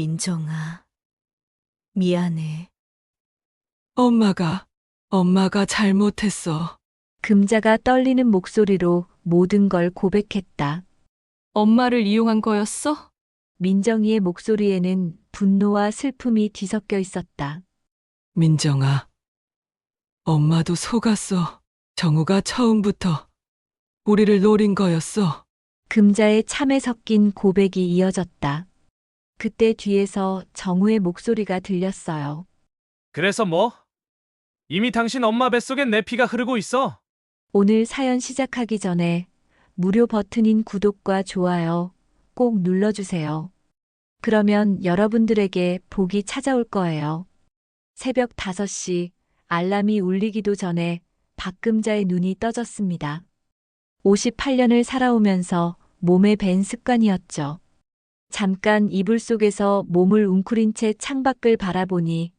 민정아, 미안해. 엄마가 잘못했어. 금자가 떨리는 목소리로 모든 걸 고백했다. 엄마를 이용한 거였어? 민정이의 목소리에는 분노와 슬픔이 뒤섞여 있었다. 민정아, 엄마도 속았어. 정우가 처음부터 우리를 노린 거였어. 금자의 참에 섞인 고백이 이어졌다. 그때 뒤에서 정우의 목소리가 들렸어요. 그래서 뭐? 이미 당신 엄마 뱃속엔 내 피가 흐르고 있어. 오늘 사연 시작하기 전에 무료 버튼인 구독과 좋아요 꼭 눌러주세요. 그러면 여러분들에게 복이 찾아올 거예요. 새벽 5시 알람이 울리기도 전에 박금자의 눈이 떠졌습니다. 58년을 살아오면서 몸에 밴 습관이었죠. 잠깐 이불 속에서 몸을 웅크린 채 창밖을 바라보니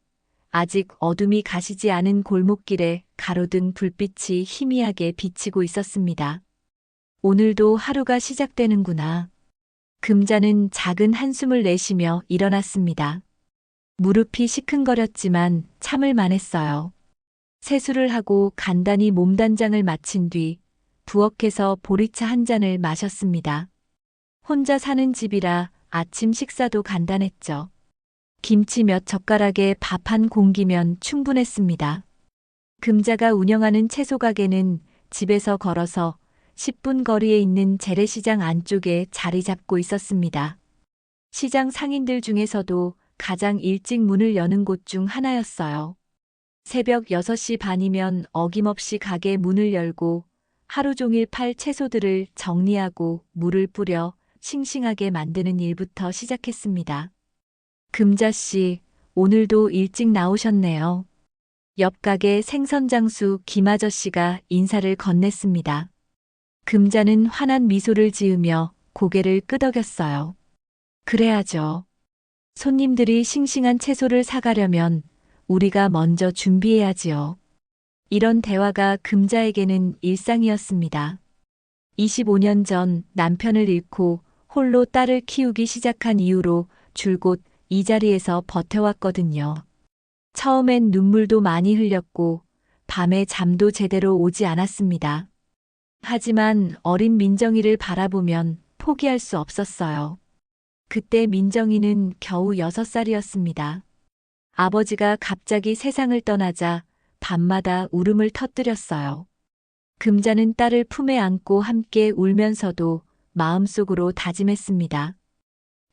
아직 어둠이 가시지 않은 골목길에 가로등 불빛이 희미하게 비치고 있었습니다. 오늘도 하루가 시작되는구나. 금자는 작은 한숨을 내쉬며 일어났습니다. 무릎이 시큰거렸지만 참을 만했어요. 세수를 하고 간단히 몸단장을 마친 뒤 부엌에서 보리차 한 잔을 마셨습니다. 혼자 사는 집이라 아침 식사도 간단했죠. 김치 몇 젓가락에 밥 한 공기면 충분했습니다. 금자가 운영하는 채소 가게는 집에서 걸어서 10분 거리에 있는 재래시장 안쪽에 자리 잡고 있었습니다. 시장 상인들 중에서도 가장 일찍 문을 여는 곳 중 하나였어요. 새벽 6시 반이면 어김없이 가게 문을 열고 하루 종일 팔 채소들을 정리하고 물을 뿌려 싱싱하게 만드는 일부터 시작했습니다. 금자씨, 오늘도 일찍 나오셨네요. 옆 가게 생선장수 김아저씨가 인사를 건넸습니다. 금자는 환한 미소를 지으며 고개를 끄덕였어요. 그래야죠. 손님들이 싱싱한 채소를 사가려면 우리가 먼저 준비해야지요. 이런 대화가 금자에게는 일상이었습니다. 25년 전 남편을 잃고 홀로 딸을 키우기 시작한 이후로 줄곧 이 자리에서 버텨왔거든요. 처음엔 눈물도 많이 흘렸고 밤에 잠도 제대로 오지 않았습니다. 하지만 어린 민정이를 바라보면 포기할 수 없었어요. 그때 민정이는 겨우 6살이었습니다. 아버지가 갑자기 세상을 떠나자 밤마다 울음을 터뜨렸어요. 금자는 딸을 품에 안고 함께 울면서도 마음속으로 다짐했습니다.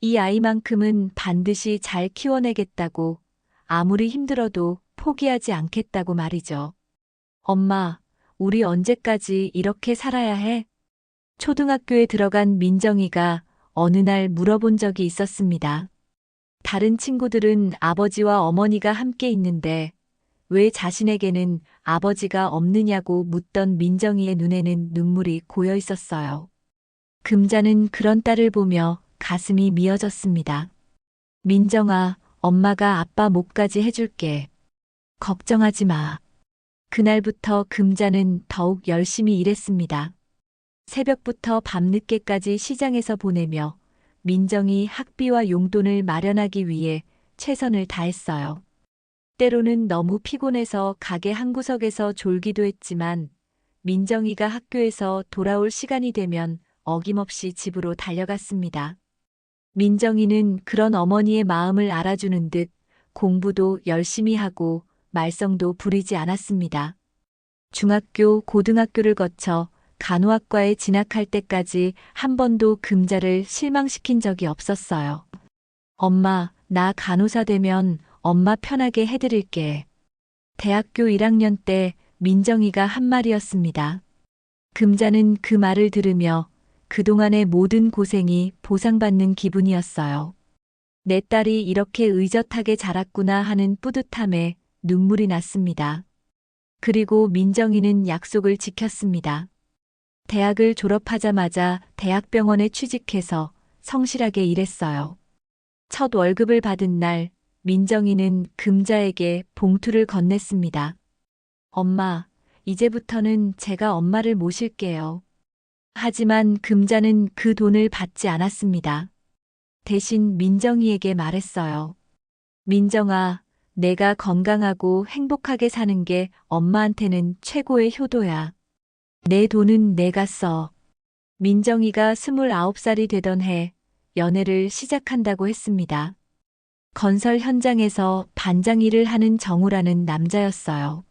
이 아이만큼은 반드시 잘 키워내겠다고, 아무리 힘들어도 포기하지 않겠다고 말이죠. 엄마, 우리 언제까지 이렇게 살아야 해? 초등학교에 들어간 민정이가 어느 날 물어본 적이 있었습니다. 다른 친구들은 아버지와 어머니가 함께 있는데 왜 자신에게는 아버지가 없느냐고 묻던 민정이의 눈에는 눈물이 고여 있었어요. 금자는 그런 딸을 보며 가슴이 미어졌습니다. 민정아, 엄마가 아빠 목까지 해줄게. 걱정하지 마. 그날부터 금자는 더욱 열심히 일했습니다. 새벽부터 밤늦게까지 시장에서 보내며 민정이 학비와 용돈을 마련하기 위해 최선을 다했어요. 때로는 너무 피곤해서 가게 한 구석에서 졸기도 했지만 민정이가 학교에서 돌아올 시간이 되면 어김없이 집으로 달려갔습니다. 민정이는 그런 어머니의 마음을 알아주는 듯 공부도 열심히 하고 말썽도 부리지 않았습니다. 중학교, 고등학교를 거쳐 간호학과에 진학할 때까지 한 번도 금자를 실망시킨 적이 없었어요. 엄마, 나 간호사 되면 엄마 편하게 해드릴게. 대학교 1학년 때 민정이가 한 말이었습니다. 금자는 그 말을 들으며 그동안의 모든 고생이 보상받는 기분이었어요. 내 딸이 이렇게 의젓하게 자랐구나 하는 뿌듯함에 눈물이 났습니다. 그리고 민정이는 약속을 지켰습니다. 대학을 졸업하자마자 대학병원에 취직해서 성실하게 일했어요. 첫 월급을 받은 날 민정이는 금자에게 봉투를 건넸습니다. 엄마, 이제부터는 제가 엄마를 모실게요. 하지만 금자는 그 돈을 받지 않았습니다. 대신 민정이에게 말했어요. 민정아, 내가 건강하고 행복하게 사는 게 엄마한테는 최고의 효도야. 내 돈은 내가 써. 민정이가 29살이 되던 해 연애를 시작한다고 했습니다. 건설 현장에서 반장 일을 하는 정우라는 남자였어요.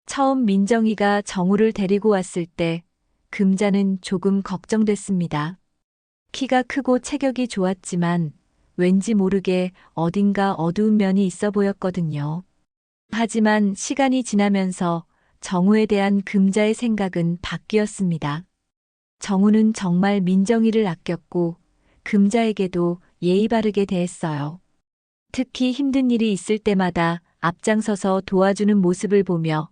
처음 민정이가 정우를 데리고 왔을 때 금자는 조금 걱정됐습니다. 키가 크고 체격이 좋았지만 왠지 모르게 어딘가 어두운 면이 있어 보였거든요. 하지만 시간이 지나면서 정우에 대한 금자의 생각은 바뀌었습니다. 정우는 정말 민정이를 아꼈고 금자에게도 예의 바르게 대했어요. 특히 힘든 일이 있을 때마다 앞장서서 도와주는 모습을 보며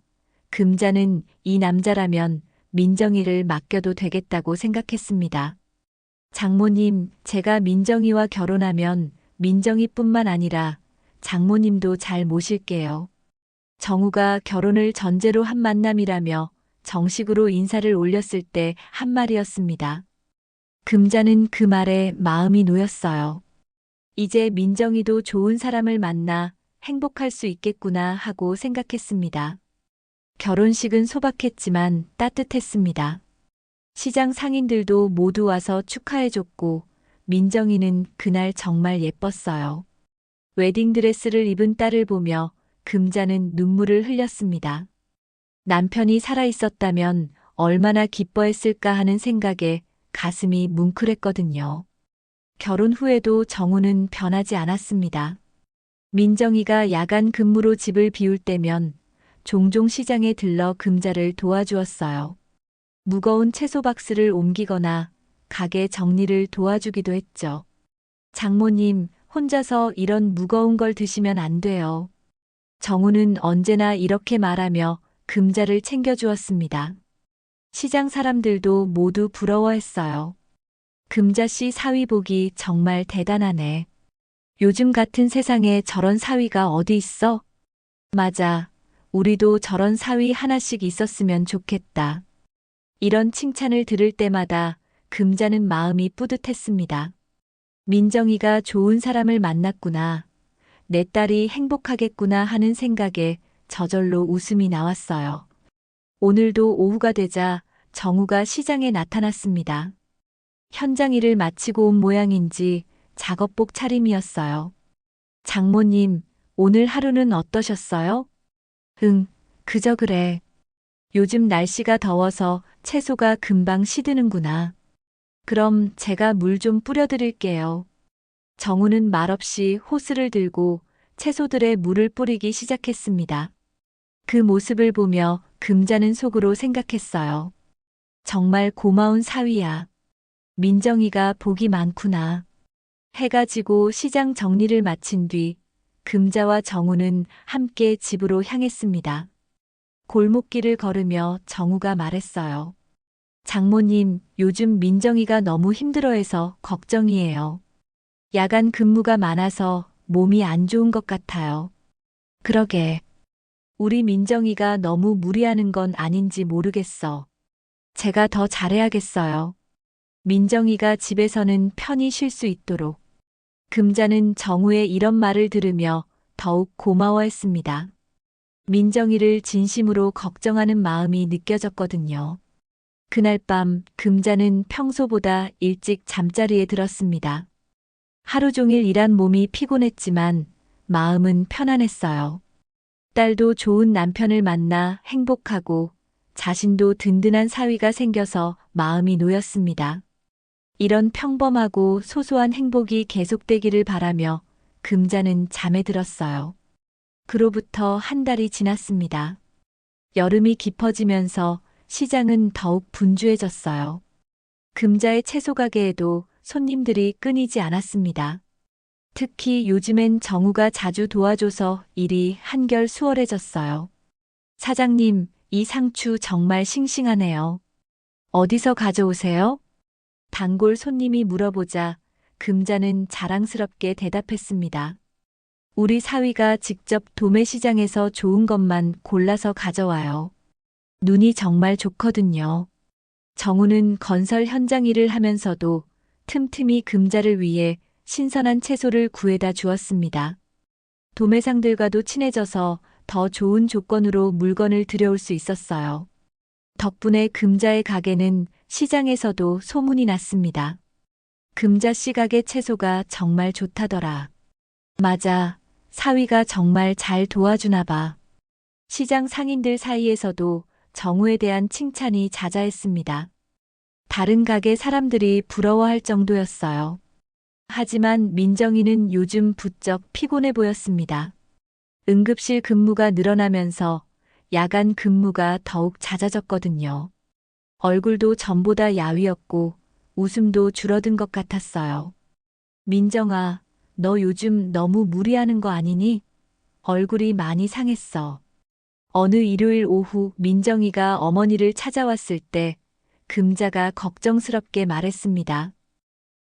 금자는 이 남자라면 민정이를 맡겨도 되겠다고 생각했습니다. 장모님, 제가 민정이와 결혼하면 민정이뿐만 아니라 장모님도 잘 모실게요. 정우가 결혼을 전제로 한 만남이라며 정식으로 인사를 올렸을 때 한 말이었습니다. 금자는 그 말에 마음이 놓였어요. 이제 민정이도 좋은 사람을 만나 행복할 수 있겠구나 하고 생각했습니다. 결혼식은 소박했지만 따뜻했습니다. 시장 상인들도 모두 와서 축하해줬고 민정이는 그날 정말 예뻤어요. 웨딩드레스를 입은 딸을 보며 금자는 눈물을 흘렸습니다. 남편이 살아있었다면 얼마나 기뻐했을까 하는 생각에 가슴이 뭉클했거든요. 결혼 후에도 정우는 변하지 않았습니다. 민정이가 야간 근무로 집을 비울 때면 종종 시장에 들러 금자를 도와주었어요. 무거운 채소 박스를 옮기거나 가게 정리를 도와주기도 했죠. 장모님, 혼자서 이런 무거운 걸 드시면 안 돼요. 정우는 언제나 이렇게 말하며 금자를 챙겨주었습니다. 시장 사람들도 모두 부러워했어요. 금자 씨 사위 보기 정말 대단하네. 요즘 같은 세상에 저런 사위가 어디 있어? 맞아. 우리도 저런 사위 하나씩 있었으면 좋겠다. 이런 칭찬을 들을 때마다 금자는 마음이 뿌듯했습니다. 민정이가 좋은 사람을 만났구나. 내 딸이 행복하겠구나 하는 생각에 저절로 웃음이 나왔어요. 오늘도 오후가 되자 정우가 시장에 나타났습니다. 현장 일을 마치고 온 모양인지 작업복 차림이었어요. 장모님, 오늘 하루는 어떠셨어요? 응, 그저 그래. 요즘 날씨가 더워서 채소가 금방 시드는구나. 그럼 제가 물 좀 뿌려드릴게요. 정우는 말없이 호스를 들고 채소들에 물을 뿌리기 시작했습니다. 그 모습을 보며 금자는 속으로 생각했어요. 정말 고마운 사위야. 민정이가 복이 많구나. 해가 지고 시장 정리를 마친 뒤 금자와 정우는 함께 집으로 향했습니다. 골목길을 걸으며 정우가 말했어요. 장모님, 요즘 민정이가 너무 힘들어해서 걱정이에요. 야간 근무가 많아서 몸이 안 좋은 것 같아요. 그러게. 우리 민정이가 너무 무리하는 건 아닌지 모르겠어. 제가 더 잘해야겠어요. 민정이가 집에서는 편히 쉴 수 있도록. 금자는 정우의 이런 말을 들으며 더욱 고마워했습니다. 민정이를 진심으로 걱정하는 마음이 느껴졌거든요. 그날 밤 금자는 평소보다 일찍 잠자리에 들었습니다. 하루 종일 일한 몸이 피곤했지만 마음은 편안했어요. 딸도 좋은 남편을 만나 행복하고 자신도 든든한 사위가 생겨서 마음이 놓였습니다. 이런 평범하고 소소한 행복이 계속되기를 바라며 금자는 잠에 들었어요. 그로부터 한 달이 지났습니다. 여름이 깊어지면서 시장은 더욱 분주해졌어요. 금자의 채소 가게에도 손님들이 끊이지 않았습니다. 특히 요즘엔 정우가 자주 도와줘서 일이 한결 수월해졌어요. 사장님, 이 상추 정말 싱싱하네요. 어디서 가져오세요? 단골 손님이 물어보자 금자는 자랑스럽게 대답했습니다. 우리 사위가 직접 도매시장에서 좋은 것만 골라서 가져와요. 눈이 정말 좋거든요. 정우는 건설 현장 일을 하면서도 틈틈이 금자를 위해 신선한 채소를 구해다 주었습니다. 도매상들과도 친해져서 더 좋은 조건으로 물건을 들여올 수 있었어요. 덕분에 금자의 가게는 시장에서도 소문이 났습니다. 금자 씨 가게 채소가 정말 좋다더라. 맞아. 사위가 정말 잘 도와주나 봐. 시장 상인들 사이에서도 정우에 대한 칭찬이 자자했습니다. 다른 가게 사람들이 부러워할 정도였어요. 하지만 민정이는 요즘 부쩍 피곤해 보였습니다. 응급실 근무가 늘어나면서 야간 근무가 더욱 잦아졌거든요. 얼굴도 전보다 야위었고 웃음도 줄어든 것 같았어요. 민정아, 너 요즘 너무 무리하는 거 아니니? 얼굴이 많이 상했어. 어느 일요일 오후 민정이가 어머니를 찾아왔을 때 금자가 걱정스럽게 말했습니다.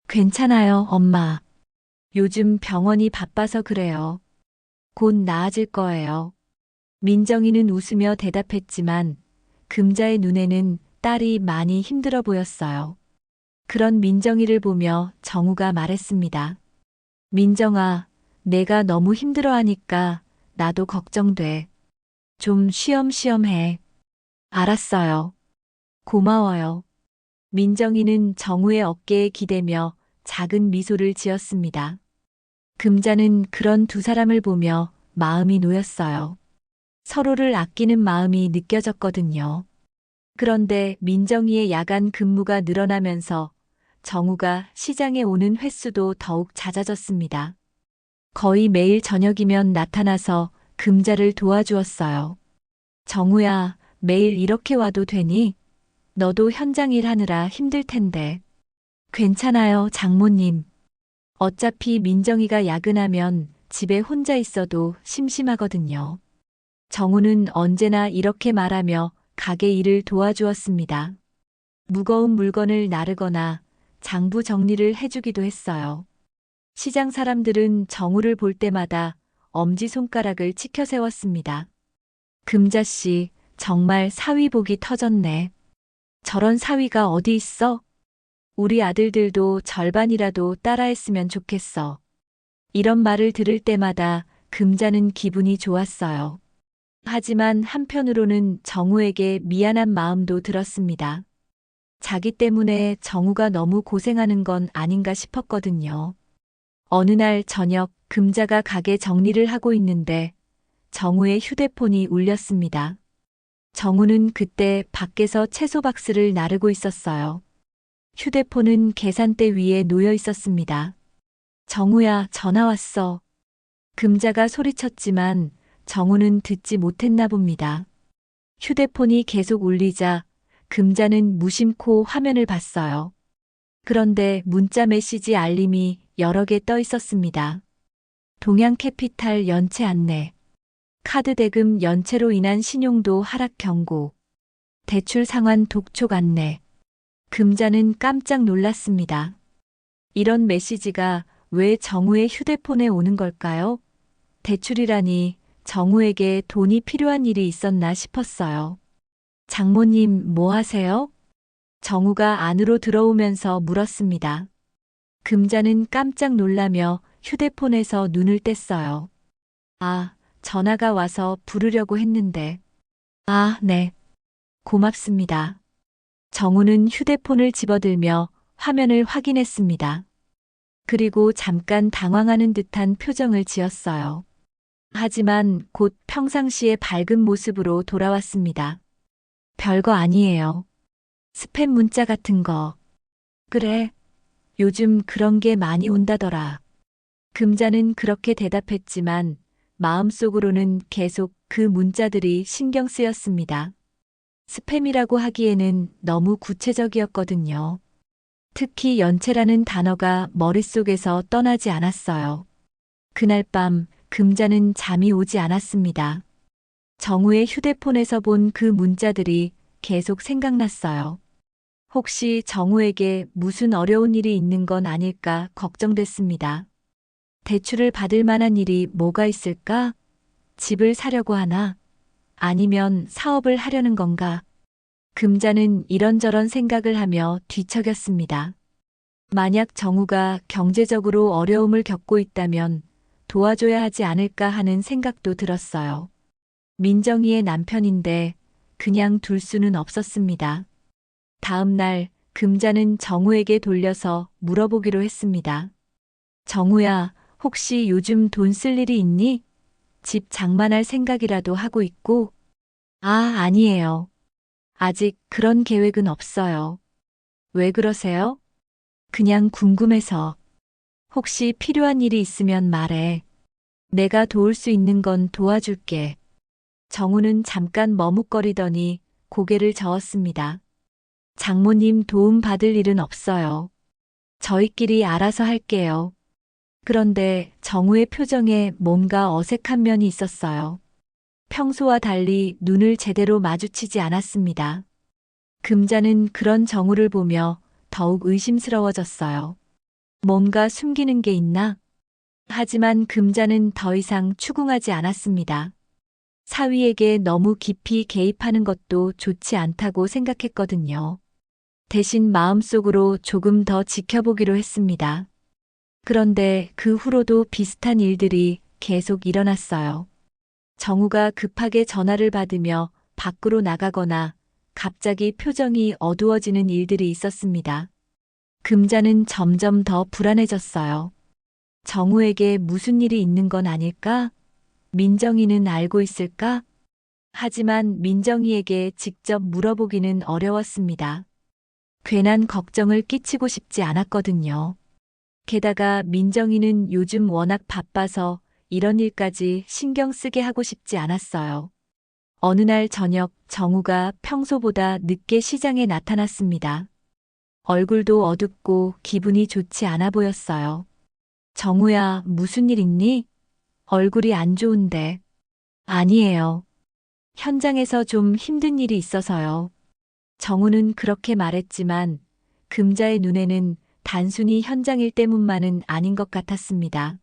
괜찮아요, 엄마. 요즘 병원이 바빠서 그래요. 곧 나아질 거예요. 민정이는 웃으며 대답했지만 금자의 눈에는 딸이 많이 힘들어 보였어요. 그런 민정이를 보며 정우가 말했습니다. 민정아, 내가 너무 힘들어하니까 나도 걱정돼. 좀 쉬엄쉬엄 해. 알았어요. 고마워요. 민정이는 정우의 어깨에 기대며 작은 미소를 지었습니다. 금자는 그런 두 사람을 보며 마음이 놓였어요. 서로를 아끼는 마음이 느껴졌거든요. 그런데 민정이의 야간 근무가 늘어나면서 정우가 시장에 오는 횟수도 더욱 잦아졌습니다. 거의 매일 저녁이면 나타나서 금자를 도와주었어요. 정우야, 매일 이렇게 와도 되니? 너도 현장 일 하느라 힘들 텐데. 괜찮아요, 장모님. 어차피 민정이가 야근하면 집에 혼자 있어도 심심하거든요. 정우는 언제나 이렇게 말하며 가게 일을 도와주었습니다. 무거운 물건을 나르거나 장부 정리를 해주기도 했어요. 시장 사람들은 정우를 볼 때마다 엄지손가락을 치켜 세웠습니다. 금자씨, 정말 사위복이 터졌네. 저런 사위가 어디 있어? 우리 아들들도 절반이라도 따라했으면 좋겠어. 이런 말을 들을 때마다 금자는 기분이 좋았어요. 하지만 한편으로는 정우에게 미안한 마음도 들었습니다. 자기 때문에 정우가 너무 고생하는 건 아닌가 싶었거든요. 어느 날 저녁 금자가 가게 정리를 하고 있는데 정우의 휴대폰이 울렸습니다. 정우는 그때 밖에서 채소 박스를 나르고 있었어요. 휴대폰은 계산대 위에 놓여 있었습니다. 정우야, 전화 왔어. 금자가 소리쳤지만 정우는 듣지 못했나 봅니다. 휴대폰이 계속 울리자 금자는 무심코 화면을 봤어요. 그런데 문자 메시지 알림이 여러 개 떠 있었습니다. 동양캐피탈 연체 안내, 카드 대금 연체로 인한 신용도 하락 경고, 대출 상환 독촉 안내. 금자는 깜짝 놀랐습니다. 이런 메시지가 왜 정우의 휴대폰에 오는 걸까요? 대출이라니 정우에게 돈이 필요한 일이 있었나 싶었어요. 장모님, 뭐 하세요? 정우가 안으로 들어오면서 물었습니다. 금자는 깜짝 놀라며 휴대폰에서 눈을 뗐어요. 아, 전화가 와서 부르려고 했는데. 아, 네. 고맙습니다. 정우는 휴대폰을 집어들며 화면을 확인했습니다. 그리고 잠깐 당황하는 듯한 표정을 지었어요. 하지만 곧 평상시의 밝은 모습으로 돌아왔습니다. 별거 아니에요. 스팸 문자 같은 거. 그래. 요즘 그런 게 많이 온다더라. 금자는 그렇게 대답했지만 마음속으로는 계속 그 문자들이 신경 쓰였습니다. 스팸이라고 하기에는 너무 구체적이었거든요. 특히 연체라는 단어가 머릿속에서 떠나지 않았어요. 그날 밤 금자는 잠이 오지 않았습니다. 정우의 휴대폰에서 본 그 문자들이 계속 생각났어요. 혹시 정우에게 무슨 어려운 일이 있는 건 아닐까 걱정됐습니다. 대출을 받을 만한 일이 뭐가 있을까? 집을 사려고 하나? 아니면 사업을 하려는 건가? 금자는 이런저런 생각을 하며 뒤척였습니다. 만약 정우가 경제적으로 어려움을 겪고 있다면 도와줘야 하지 않을까 하는 생각도 들었어요. 민정이의 남편인데 그냥 둘 수는 없었습니다. 다음 날 금자는 정우에게 돌려서 물어보기로 했습니다. 정우야, 혹시 요즘 돈 쓸 일이 있니? 집 장만할 생각이라도 하고 있고? 아, 아니에요. 아직 그런 계획은 없어요. 왜 그러세요? 그냥 궁금해서. 혹시 필요한 일이 있으면 말해. 내가 도울 수 있는 건 도와줄게. 정우는 잠깐 머뭇거리더니 고개를 저었습니다. 장모님 도움 받을 일은 없어요. 저희끼리 알아서 할게요. 그런데 정우의 표정에 뭔가 어색한 면이 있었어요. 평소와 달리 눈을 제대로 마주치지 않았습니다. 금자는 그런 정우를 보며 더욱 의심스러워졌어요. 뭔가 숨기는 게 있나? 하지만 금자는 더 이상 추궁하지 않았습니다. 사위에게 너무 깊이 개입하는 것도 좋지 않다고 생각했거든요. 대신 마음속으로 조금 더 지켜보기로 했습니다. 그런데 그 후로도 비슷한 일들이 계속 일어났어요. 정우가 급하게 전화를 받으며 밖으로 나가거나 갑자기 표정이 어두워지는 일들이 있었습니다. 금자는 점점 더 불안해졌어요. 정우에게 무슨 일이 있는 건 아닐까? 민정이는 알고 있을까? 하지만 민정이에게 직접 물어보기는 어려웠습니다. 괜한 걱정을 끼치고 싶지 않았거든요. 게다가 민정이는 요즘 워낙 바빠서 이런 일까지 신경 쓰게 하고 싶지 않았어요. 어느 날 저녁 정우가 평소보다 늦게 시장에 나타났습니다. 얼굴도 어둡고 기분이 좋지 않아 보였어요. 정우야, 무슨 일 있니? 얼굴이 안 좋은데. 아니에요. 현장에서 좀 힘든 일이 있어서요. 정우는 그렇게 말했지만 금자의 눈에는 단순히 현장 일 때문만은 아닌 것 같았습니다.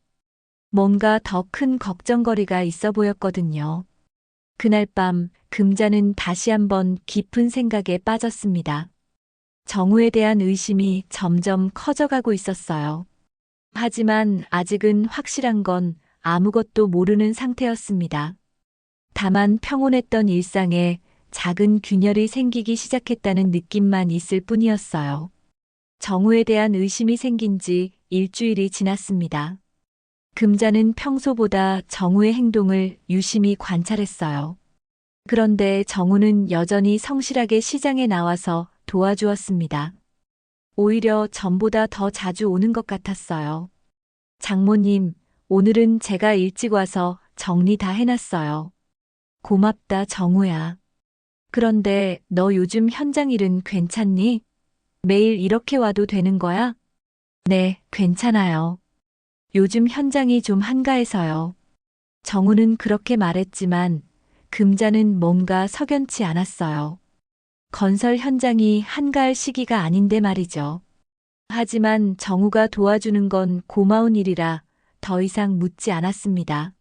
뭔가 더 큰 걱정거리가 있어 보였거든요. 그날 밤 금자는 다시 한번 깊은 생각에 빠졌습니다. 정우에 대한 의심이 점점 커져가고 있었어요. 하지만 아직은 확실한 건 아무것도 모르는 상태였습니다. 다만 평온했던 일상에 작은 균열이 생기기 시작했다는 느낌만 있을 뿐이었어요. 정우에 대한 의심이 생긴 지 일주일이 지났습니다. 금자는 평소보다 정우의 행동을 유심히 관찰했어요. 그런데 정우는 여전히 성실하게 시장에 나와서 도와주었습니다. 오히려 전보다 더 자주 오는 것 같았어요. 장모님, 오늘은 제가 일찍 와서 정리 다 해놨어요. 고맙다, 정우야. 그런데 너 요즘 현장 일은 괜찮니? 매일 이렇게 와도 되는 거야? 네, 괜찮아요. 요즘 현장이 좀 한가해서요. 정우는 그렇게 말했지만 금자는 뭔가 석연치 않았어요. 건설 현장이 한가할 시기가 아닌데 말이죠. 하지만 정우가 도와주는 건 고마운 일이라 더 이상 묻지 않았습니다.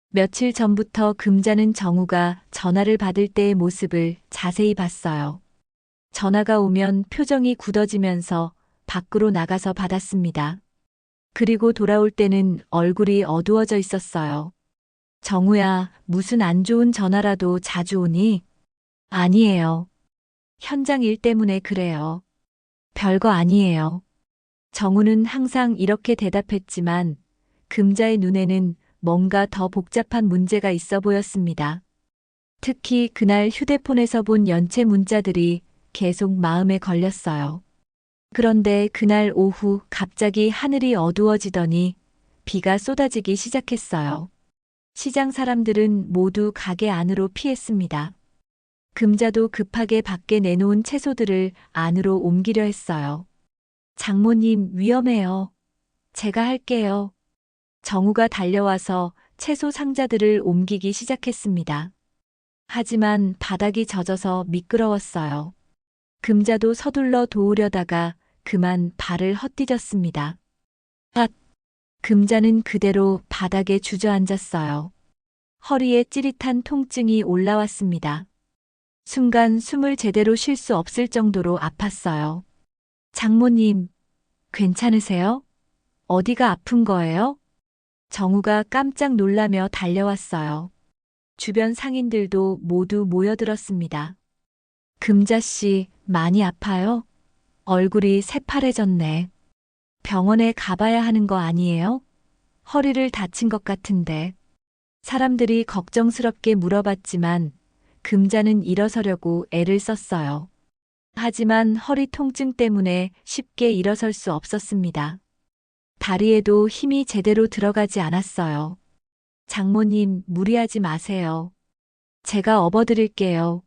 며칠 전부터 금자는 정우가 전화를 받을 때의 모습을 자세히 봤어요. 전화가 오면 표정이 굳어지면서 밖으로 나가서 받았습니다. 그리고 돌아올 때는 얼굴이 어두워져 있었어요. 정우야, 무슨 안 좋은 전화라도 자주 오니? 아니에요. 현장 일 때문에 그래요. 별거 아니에요. 정우는 항상 이렇게 대답했지만 금자의 눈에는 뭔가 더 복잡한 문제가 있어 보였습니다. 특히 그날 휴대폰에서 본 연체 문자들이 계속 마음에 걸렸어요. 그런데 그날 오후 갑자기 하늘이 어두워지더니 비가 쏟아지기 시작했어요. 시장 사람들은 모두 가게 안으로 피했습니다. 금자도 급하게 밖에 내놓은 채소들을 안으로 옮기려 했어요. 장모님, 위험해요. 제가 할게요. 정우가 달려와서 채소 상자들을 옮기기 시작했습니다. 하지만 바닥이 젖어서 미끄러웠어요. 금자도 서둘러 도우려다가 그만 발을 헛디뎠습니다. 앗! 금자는 그대로 바닥에 주저앉았어요. 허리에 찌릿한 통증이 올라왔습니다. 순간 숨을 제대로 쉴 수 없을 정도로 아팠어요. 장모님, 괜찮으세요? 어디가 아픈 거예요? 정우가 깜짝 놀라며 달려왔어요. 주변 상인들도 모두 모여들었습니다. 금자씨, 많이 아파요? 얼굴이 새파래졌네. 병원에 가봐야 하는 거 아니에요? 허리를 다친 것 같은데. 사람들이 걱정스럽게 물어봤지만 금자는 일어서려고 애를 썼어요. 하지만 허리 통증 때문에 쉽게 일어설 수 없었습니다. 다리에도 힘이 제대로 들어가지 않았어요. 장모님, 무리하지 마세요. 제가 업어드릴게요.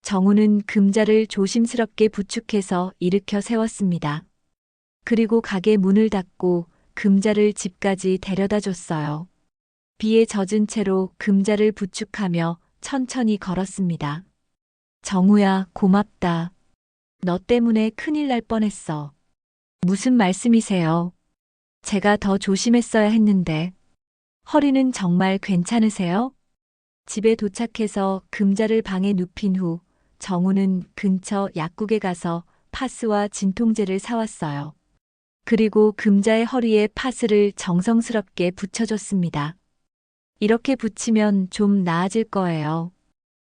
정우는 금자를 조심스럽게 부축해서 일으켜 세웠습니다. 그리고 가게 문을 닫고 금자를 집까지 데려다 줬어요. 비에 젖은 채로 금자를 부축하며 천천히 걸었습니다. 정우야, 고맙다. 너 때문에 큰일 날 뻔했어. 무슨 말씀이세요? 제가 더 조심했어야 했는데. 허리는 정말 괜찮으세요? 집에 도착해서 금자를 방에 눕힌 후 정우는 근처 약국에 가서 파스와 진통제를 사왔어요. 그리고 금자의 허리에 파스를 정성스럽게 붙여줬습니다. 이렇게 붙이면 좀 나아질 거예요.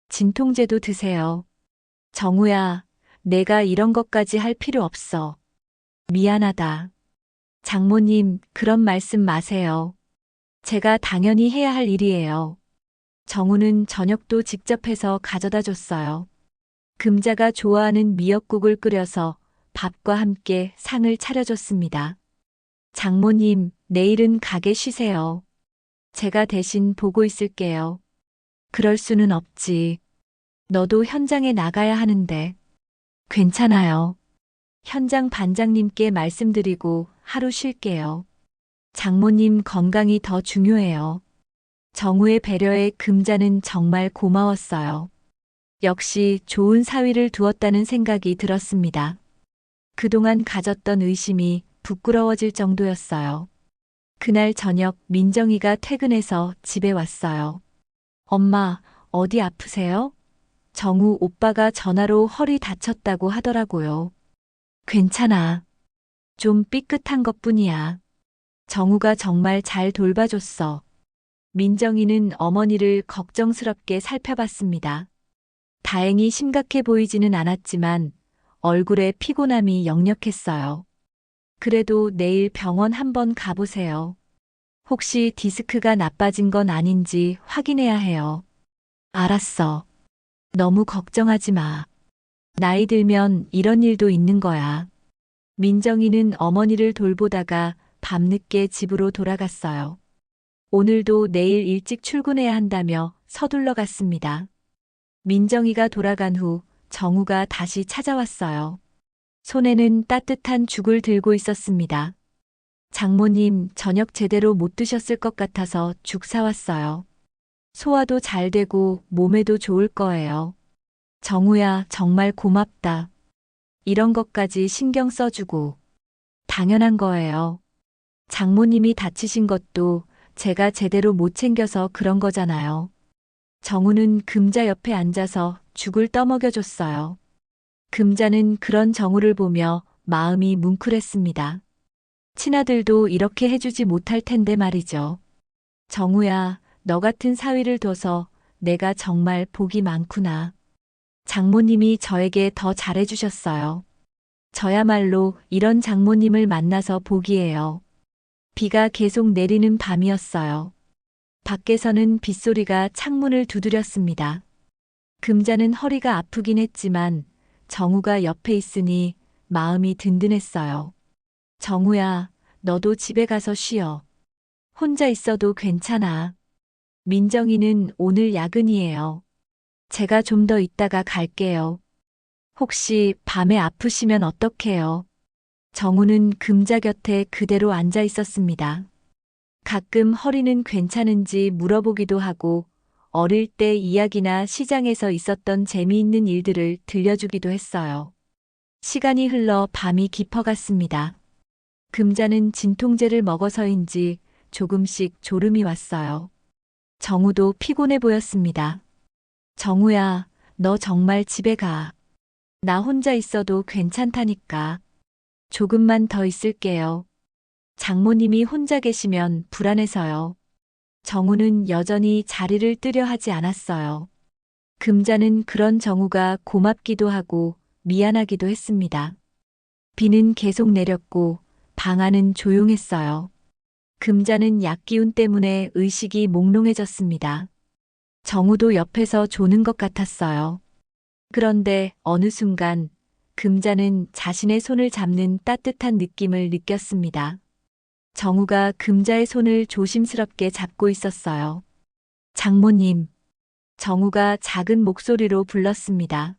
진통제도 드세요. 정우야, 내가 이런 것까지 할 필요 없어. 미안하다. 장모님, 그런 말씀 마세요. 제가 당연히 해야 할 일이에요. 정우는 저녁도 직접 해서 가져다 줬어요. 금자가 좋아하는 미역국을 끓여서 밥과 함께 상을 차려줬습니다. 장모님, 내일은 가게 쉬세요. 제가 대신 보고 있을게요. 그럴 수는 없지. 너도 현장에 나가야 하는데. 괜찮아요. 현장 반장님께 말씀드리고 하루 쉴게요. 장모님 건강이 더 중요해요. 정우의 배려에 금자는 정말 고마웠어요. 역시 좋은 사위를 두었다는 생각이 들었습니다. 그동안 가졌던 의심이 부끄러워질 정도였어요. 그날 저녁 민정이가 퇴근해서 집에 왔어요. 엄마, 어디 아프세요? 정우 오빠가 전화로 허리 다쳤다고 하더라고요. 괜찮아. 좀 삐끗한 것뿐이야. 정우가 정말 잘 돌봐줬어. 민정이는 어머니를 걱정스럽게 살펴봤습니다. 다행히 심각해 보이지는 않았지만 얼굴에 피곤함이 역력했어요. 그래도 내일 병원 한번 가보세요. 혹시 디스크가 나빠진 건 아닌지 확인해야 해요. 알았어. 너무 걱정하지 마. 나이 들면 이런 일도 있는 거야. 민정이는 어머니를 돌보다가 밤늦게 집으로 돌아갔어요. 오늘도 내일 일찍 출근해야 한다며 서둘러 갔습니다. 민정이가 돌아간 후 정우가 다시 찾아왔어요. 손에는 따뜻한 죽을 들고 있었습니다. 장모님, 저녁 제대로 못 드셨을 것 같아서 죽 사왔어요. 소화도 잘 되고 몸에도 좋을 거예요. 정우야, 정말 고맙다. 이런 것까지 신경 써주고. 당연한 거예요. 장모님이 다치신 것도 제가 제대로 못 챙겨서 그런 거잖아요. 정우는 금자 옆에 앉아서 죽을 떠먹여줬어요. 금자는 그런 정우를 보며 마음이 뭉클했습니다. 친아들도 이렇게 해주지 못할 텐데 말이죠. 정우야, 너 같은 사위를 둬서 내가 정말 복이 많구나. 장모님이 저에게 더 잘해주셨어요. 저야말로 이런 장모님을 만나서 복이에요. 비가 계속 내리는 밤이었어요. 밖에서는 빗소리가 창문을 두드렸습니다. 금자는 허리가 아프긴 했지만 정우가 옆에 있으니 마음이 든든했어요. 정우야, 너도 집에 가서 쉬어. 혼자 있어도 괜찮아. 민정이는 오늘 야근이에요. 제가 좀 더 있다가 갈게요. 혹시 밤에 아프시면 어떡해요? 정우는 금자 곁에 그대로 앉아 있었습니다. 가끔 허리는 괜찮은지 물어보기도 하고 어릴 때 이야기나 시장에서 있었던 재미있는 일들을 들려주기도 했어요. 시간이 흘러 밤이 깊어갔습니다. 금자는 진통제를 먹어서인지 조금씩 졸음이 왔어요. 정우도 피곤해 보였습니다. 정우야, 너 정말 집에 가. 나 혼자 있어도 괜찮다니까. 조금만 더 있을게요. 장모님이 혼자 계시면 불안해서요. 정우는 여전히 자리를 뜨려 하지 않았어요. 금자는 그런 정우가 고맙기도 하고 미안하기도 했습니다. 비는 계속 내렸고 방 안은 조용했어요. 금자는 약기운 때문에 의식이 몽롱해졌습니다. 정우도 옆에서 조는 것 같았어요. 그런데 어느 순간 금자는 자신의 손을 잡는 따뜻한 느낌을 느꼈습니다. 정우가 금자의 손을 조심스럽게 잡고 있었어요. 장모님. 정우가 작은 목소리로 불렀습니다.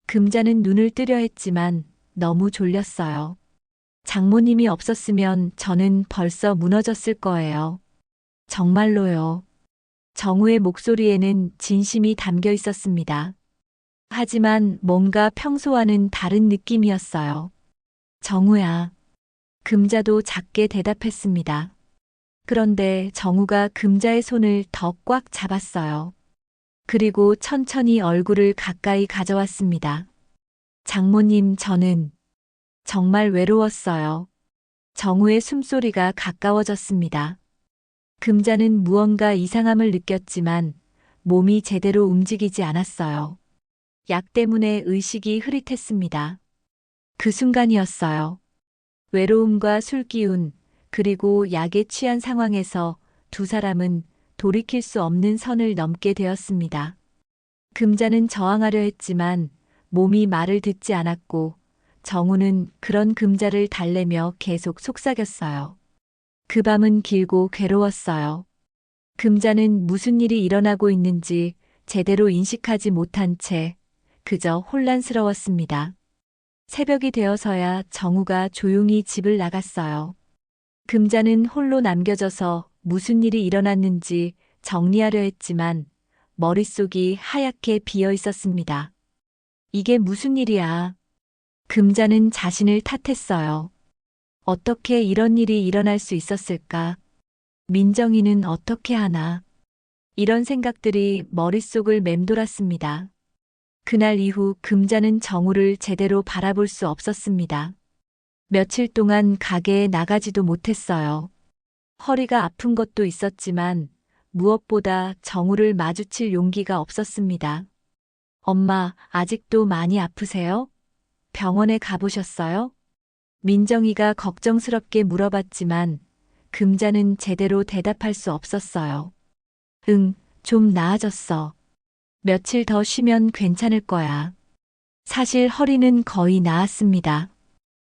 금자는 눈을 뜨려 했지만 너무 졸렸어요. 장모님이 없었으면 저는 벌써 무너졌을 거예요. 정말로요. 정우의 목소리에는 진심이 담겨 있었습니다. 하지만 뭔가 평소와는 다른 느낌이었어요. 정우야. 금자도 작게 대답했습니다. 그런데 정우가 금자의 손을 더 꽉 잡았어요. 그리고 천천히 얼굴을 가까이 가져왔습니다. 장모님, 저는 정말 외로웠어요. 정우의 숨소리가 가까워졌습니다. 금자는 무언가 이상함을 느꼈지만 몸이 제대로 움직이지 않았어요. 약 때문에 의식이 흐릿했습니다. 그 순간이었어요. 외로움과 술기운, 그리고 약에 취한 상황에서 두 사람은 돌이킬 수 없는 선을 넘게 되었습니다. 금자는 저항하려 했지만 몸이 말을 듣지 않았고 정우는 그런 금자를 달래며 계속 속삭였어요. 그 밤은 길고 괴로웠어요. 금자는 무슨 일이 일어나고 있는지 제대로 인식하지 못한 채 그저 혼란스러웠습니다. 새벽이 되어서야 정우가 조용히 집을 나갔어요. 금자는 홀로 남겨져서 무슨 일이 일어났는지 정리하려 했지만 머릿속이 하얗게 비어 있었습니다. 이게 무슨 일이야? 금자는 자신을 탓했어요. 어떻게 이런 일이 일어날 수 있었을까? 민정이는 어떻게 하나? 이런 생각들이 머릿속을 맴돌았습니다. 그날 이후 금자는 정우를 제대로 바라볼 수 없었습니다. 며칠 동안 가게에 나가지도 못했어요. 허리가 아픈 것도 있었지만 무엇보다 정우를 마주칠 용기가 없었습니다. 엄마, 아직도 많이 아프세요? 병원에 가보셨어요? 민정이가 걱정스럽게 물어봤지만 금자는 제대로 대답할 수 없었어요. 응, 좀 나아졌어. 며칠 더 쉬면 괜찮을 거야. 사실 허리는 거의 나았습니다.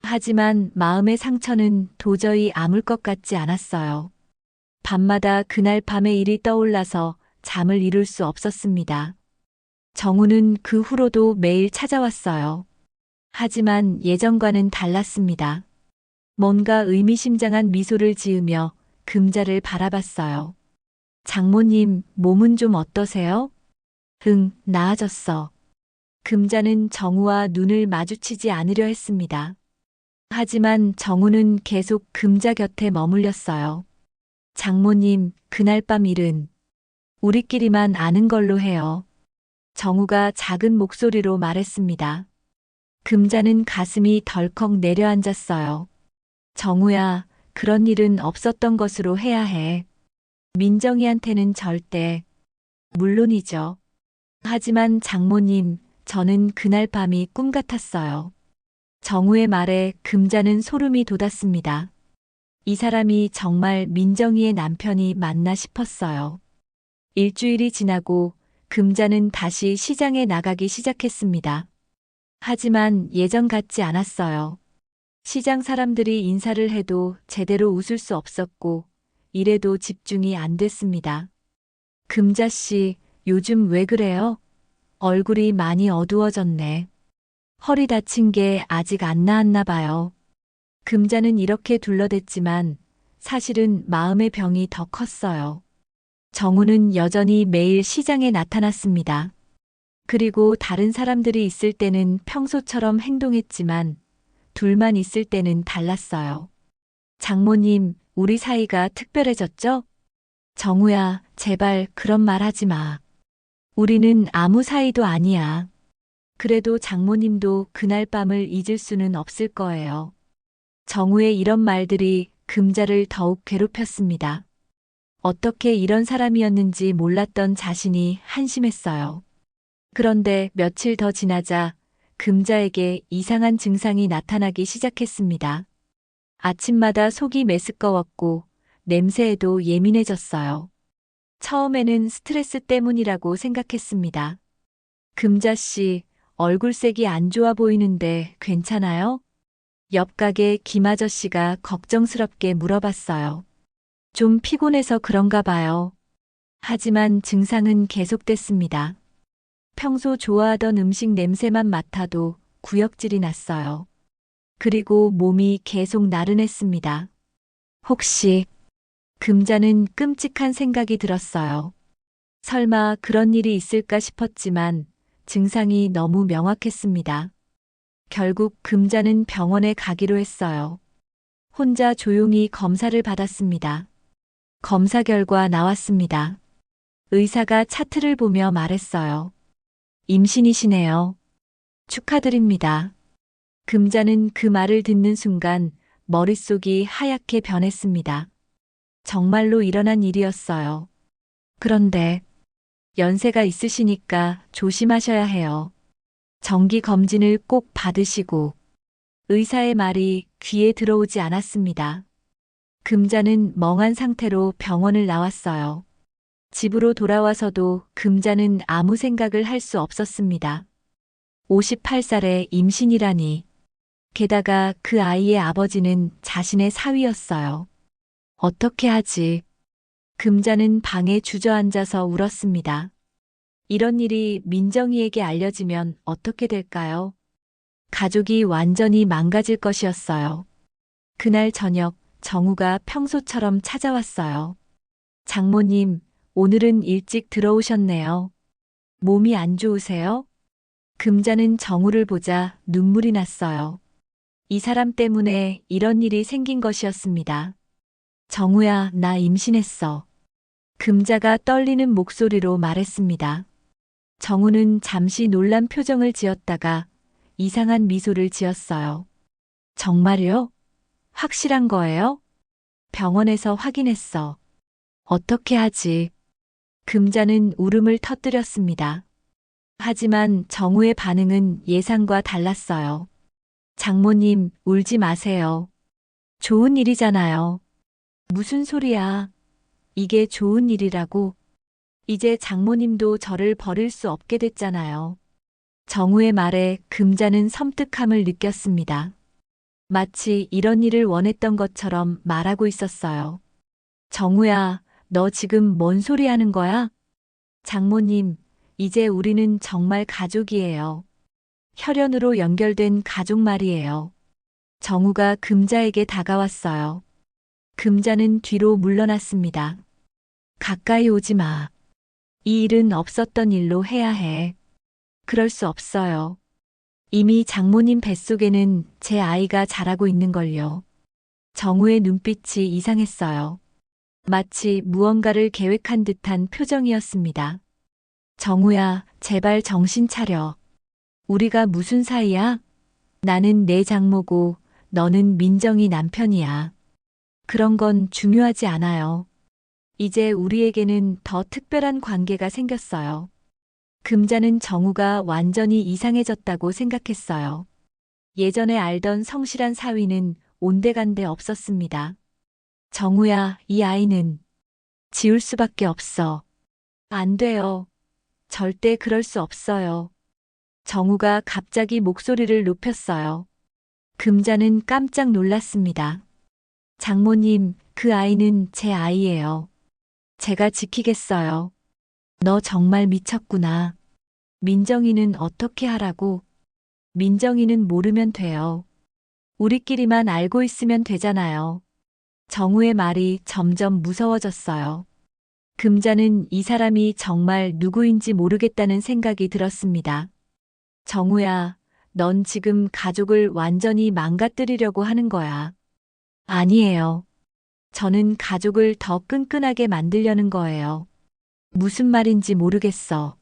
하지만 마음의 상처는 도저히 아물 것 같지 않았어요. 밤마다 그날 밤의 일이 떠올라서 잠을 이룰 수 없었습니다. 정우는 그 후로도 매일 찾아왔어요. 하지만 예전과는 달랐습니다. 뭔가 의미심장한 미소를 지으며 금자를 바라봤어요. 장모님, 몸은 좀 어떠세요? 응, 나아졌어. 금자는 정우와 눈을 마주치지 않으려 했습니다. 하지만 정우는 계속 금자 곁에 머물렸어요. 장모님, 그날 밤 일은 우리끼리만 아는 걸로 해요. 정우가 작은 목소리로 말했습니다. 금자는 가슴이 덜컥 내려앉았어요. 정우야, 그런 일은 없었던 것으로 해야 해. 민정이한테는 절대. 물론이죠. 하지만 장모님, 저는 그날 밤이 꿈 같았어요. 정우의 말에 금자는 소름이 돋았습니다. 이 사람이 정말 민정이의 남편이 맞나 싶었어요. 일주일이 지나고 금자는 다시 시장에 나가기 시작했습니다. 하지만 예전 같지 않았어요. 시장 사람들이 인사를 해도 제대로 웃을 수 없었고 일에도 집중이 안 됐습니다. 금자 씨, 요즘 왜 그래요? 얼굴이 많이 어두워졌네. 허리 다친 게 아직 안 나았나 봐요. 금자는 이렇게 둘러댔지만 사실은 마음의 병이 더 컸어요. 정우는 여전히 매일 시장에 나타났습니다. 그리고 다른 사람들이 있을 때는 평소처럼 행동했지만 둘만 있을 때는 달랐어요. 장모님, 우리 사이가 특별해졌죠? 정우야, 제발 그런 말 하지 마. 우리는 아무 사이도 아니야. 그래도 장모님도 그날 밤을 잊을 수는 없을 거예요. 정우의 이런 말들이 금자를 더욱 괴롭혔습니다. 어떻게 이런 사람이었는지 몰랐던 자신이 한심했어요. 그런데 며칠 더 지나자 금자에게 이상한 증상이 나타나기 시작했습니다. 아침마다 속이 메스꺼웠고 냄새에도 예민해졌어요. 처음에는 스트레스 때문이라고 생각했습니다. 금자 씨, 얼굴색이 안 좋아 보이는데 괜찮아요? 옆 가게 김 아저씨가 걱정스럽게 물어봤어요. 좀 피곤해서 그런가 봐요. 하지만 증상은 계속됐습니다. 평소 좋아하던 음식 냄새만 맡아도 구역질이 났어요. 그리고 몸이 계속 나른했습니다. 혹시 금자는 끔찍한 생각이 들었어요. 설마 그런 일이 있을까 싶었지만 증상이 너무 명확했습니다. 결국 금자는 병원에 가기로 했어요. 혼자 조용히 검사를 받았습니다. 검사 결과 나왔습니다. 의사가 차트를 보며 말했어요. 임신이시네요. 축하드립니다. 금자는 그 말을 듣는 순간 머릿속이 하얗게 변했습니다. 정말로 일어난 일이었어요. 그런데 연세가 있으시니까 조심하셔야 해요. 정기 검진을 꼭 받으시고. 의사의 말이 귀에 들어오지 않았습니다. 금자는 멍한 상태로 병원을 나왔어요. 집으로 돌아와서도 금자는 아무 생각을 할 수 없었습니다. 58살의 임신이라니. 게다가 그 아이의 아버지는 자신의 사위였어요. 어떻게 하지? 금자는 방에 주저앉아서 울었습니다. 이런 일이 민정이에게 알려지면 어떻게 될까요? 가족이 완전히 망가질 것이었어요. 그날 저녁 정우가 평소처럼 찾아왔어요. 장모님, 오늘은 일찍 들어오셨네요. 몸이 안 좋으세요? 금자는 정우를 보자 눈물이 났어요. 이 사람 때문에 이런 일이 생긴 것이었습니다. 정우야, 나 임신했어. 금자가 떨리는 목소리로 말했습니다. 정우는 잠시 놀란 표정을 지었다가 이상한 미소를 지었어요. 정말요? 확실한 거예요? 병원에서 확인했어. 어떻게 하지? 금자는 울음을 터뜨렸습니다. 하지만 정우의 반응은 예상과 달랐어요. 장모님, 울지 마세요. 좋은 일이잖아요. 무슨 소리야? 이게 좋은 일이라고? 이제 장모님도 저를 버릴 수 없게 됐잖아요. 정우의 말에 금자는 섬뜩함을 느꼈습니다. 마치 이런 일을 원했던 것처럼 말하고 있었어요. 정우야, 너 지금 뭔 소리 하는 거야? 장모님, 이제 우리는 정말 가족이에요. 혈연으로 연결된 가족 말이에요. 정우가 금자에게 다가왔어요. 금자는 뒤로 물러났습니다. 가까이 오지 마. 이 일은 없었던 일로 해야 해. 그럴 수 없어요. 이미 장모님 뱃속에는 제 아이가 자라고 있는걸요. 정우의 눈빛이 이상했어요. 마치 무언가를 계획한 듯한 표정이었습니다. 정우야, 제발 정신 차려. 우리가 무슨 사이야? 나는 내 장모고 너는 민정이 남편이야. 그런 건 중요하지 않아요. 이제 우리에게는 더 특별한 관계가 생겼어요. 금자는 정우가 완전히 이상해졌다고 생각했어요. 예전에 알던 성실한 사위는 온데간데 없었습니다. 정우야, 이 아이는 지울 수밖에 없어. 안 돼요. 절대 그럴 수 없어요. 정우가 갑자기 목소리를 높였어요. 금자는 깜짝 놀랐습니다. 장모님, 그 아이는 제 아이예요. 제가 지키겠어요. 너 정말 미쳤구나. 민정이는 어떻게 하라고? 민정이는 모르면 돼요. 우리끼리만 알고 있으면 되잖아요. 정우의 말이 점점 무서워졌어요. 금자는 이 사람이 정말 누구인지 모르겠다는 생각이 들었습니다. 정우야, 넌 지금 가족을 완전히 망가뜨리려고 하는 거야. 아니에요. 저는 가족을 더 끈끈하게 만들려는 거예요. 무슨 말인지 모르겠어.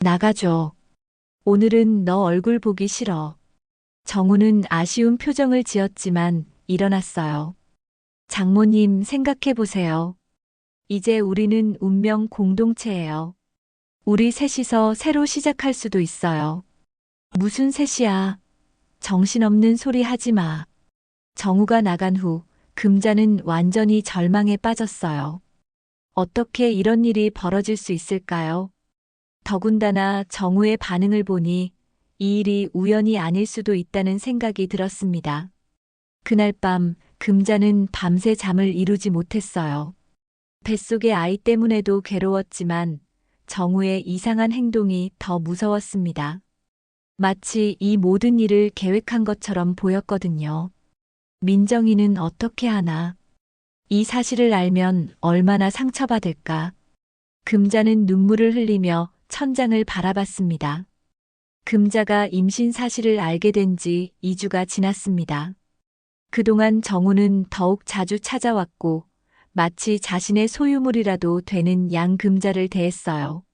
나가줘. 오늘은 너 얼굴 보기 싫어. 정우는 아쉬운 표정을 지었지만 일어났어요. 장모님 생각해 보세요. 이제 우리는 운명 공동체예요. 우리 셋이서 새로 시작할 수도 있어요. 무슨 셋이야? 정신없는 소리 하지 마. 정우가 나간 후 금자는 완전히 절망에 빠졌어요. 어떻게 이런 일이 벌어질 수 있을까요? 더군다나 정우의 반응을 보니 이 일이 우연이 아닐 수도 있다는 생각이 들었습니다. 그날 밤 금자는 밤새 잠을 이루지 못했어요. 뱃속의 아이 때문에도 괴로웠지만 정우의 이상한 행동이 더 무서웠습니다. 마치 이 모든 일을 계획한 것처럼 보였거든요. 민정이는 어떻게 하나? 이 사실을 알면 얼마나 상처받을까? 금자는 눈물을 흘리며 천장을 바라봤습니다. 금자가 임신 사실을 알게 된 지 2주가 지났습니다. 그동안 정우는 더욱 자주 찾아왔고 마치 자신의 소유물이라도 되는 양금자를 대했어요.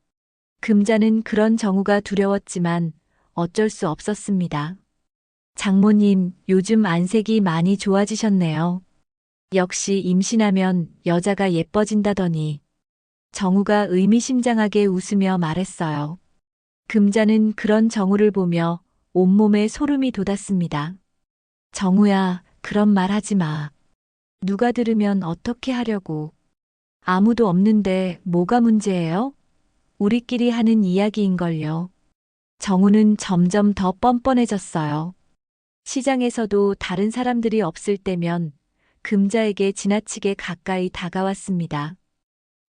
금자는 그런 정우가 두려웠지만 어쩔 수 없었습니다. 장모님, 요즘 안색이 많이 좋아지셨네요. 역시 임신하면 여자가 예뻐진다더니. 정우가 의미심장하게 웃으며 말했어요. 금자는 그런 정우를 보며 온몸에 소름이 돋았습니다. 정우야, 그런 말 하지 마. 누가 들으면 어떻게 하려고. 아무도 없는데 뭐가 문제예요? 우리끼리 하는 이야기인걸요. 정우는 점점 더 뻔뻔해졌어요. 시장에서도 다른 사람들이 없을 때면 금자에게 지나치게 가까이 다가왔습니다.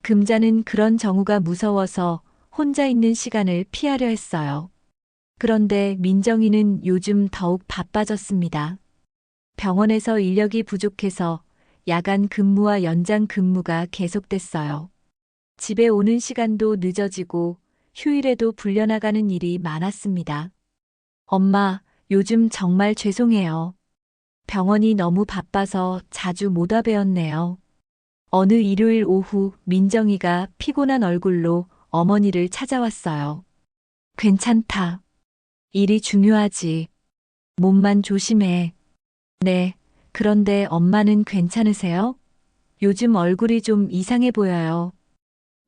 금자는 그런 정우가 무서워서 혼자 있는 시간을 피하려 했어요. 그런데 민정이는 요즘 더욱 바빠졌습니다. 병원에서 인력이 부족해서 야간 근무와 연장 근무가 계속됐어요. 집에 오는 시간도 늦어지고 휴일에도 불려나가는 일이 많았습니다. 엄마, 요즘 정말 죄송해요. 병원이 너무 바빠서 자주 못 와뵈었네요. 어느 일요일 오후 민정이가 피곤한 얼굴로 어머니를 찾아왔어요. 괜찮다. 일이 중요하지. 몸만 조심해. 네, 그런데 엄마는 괜찮으세요? 요즘 얼굴이 좀 이상해 보여요.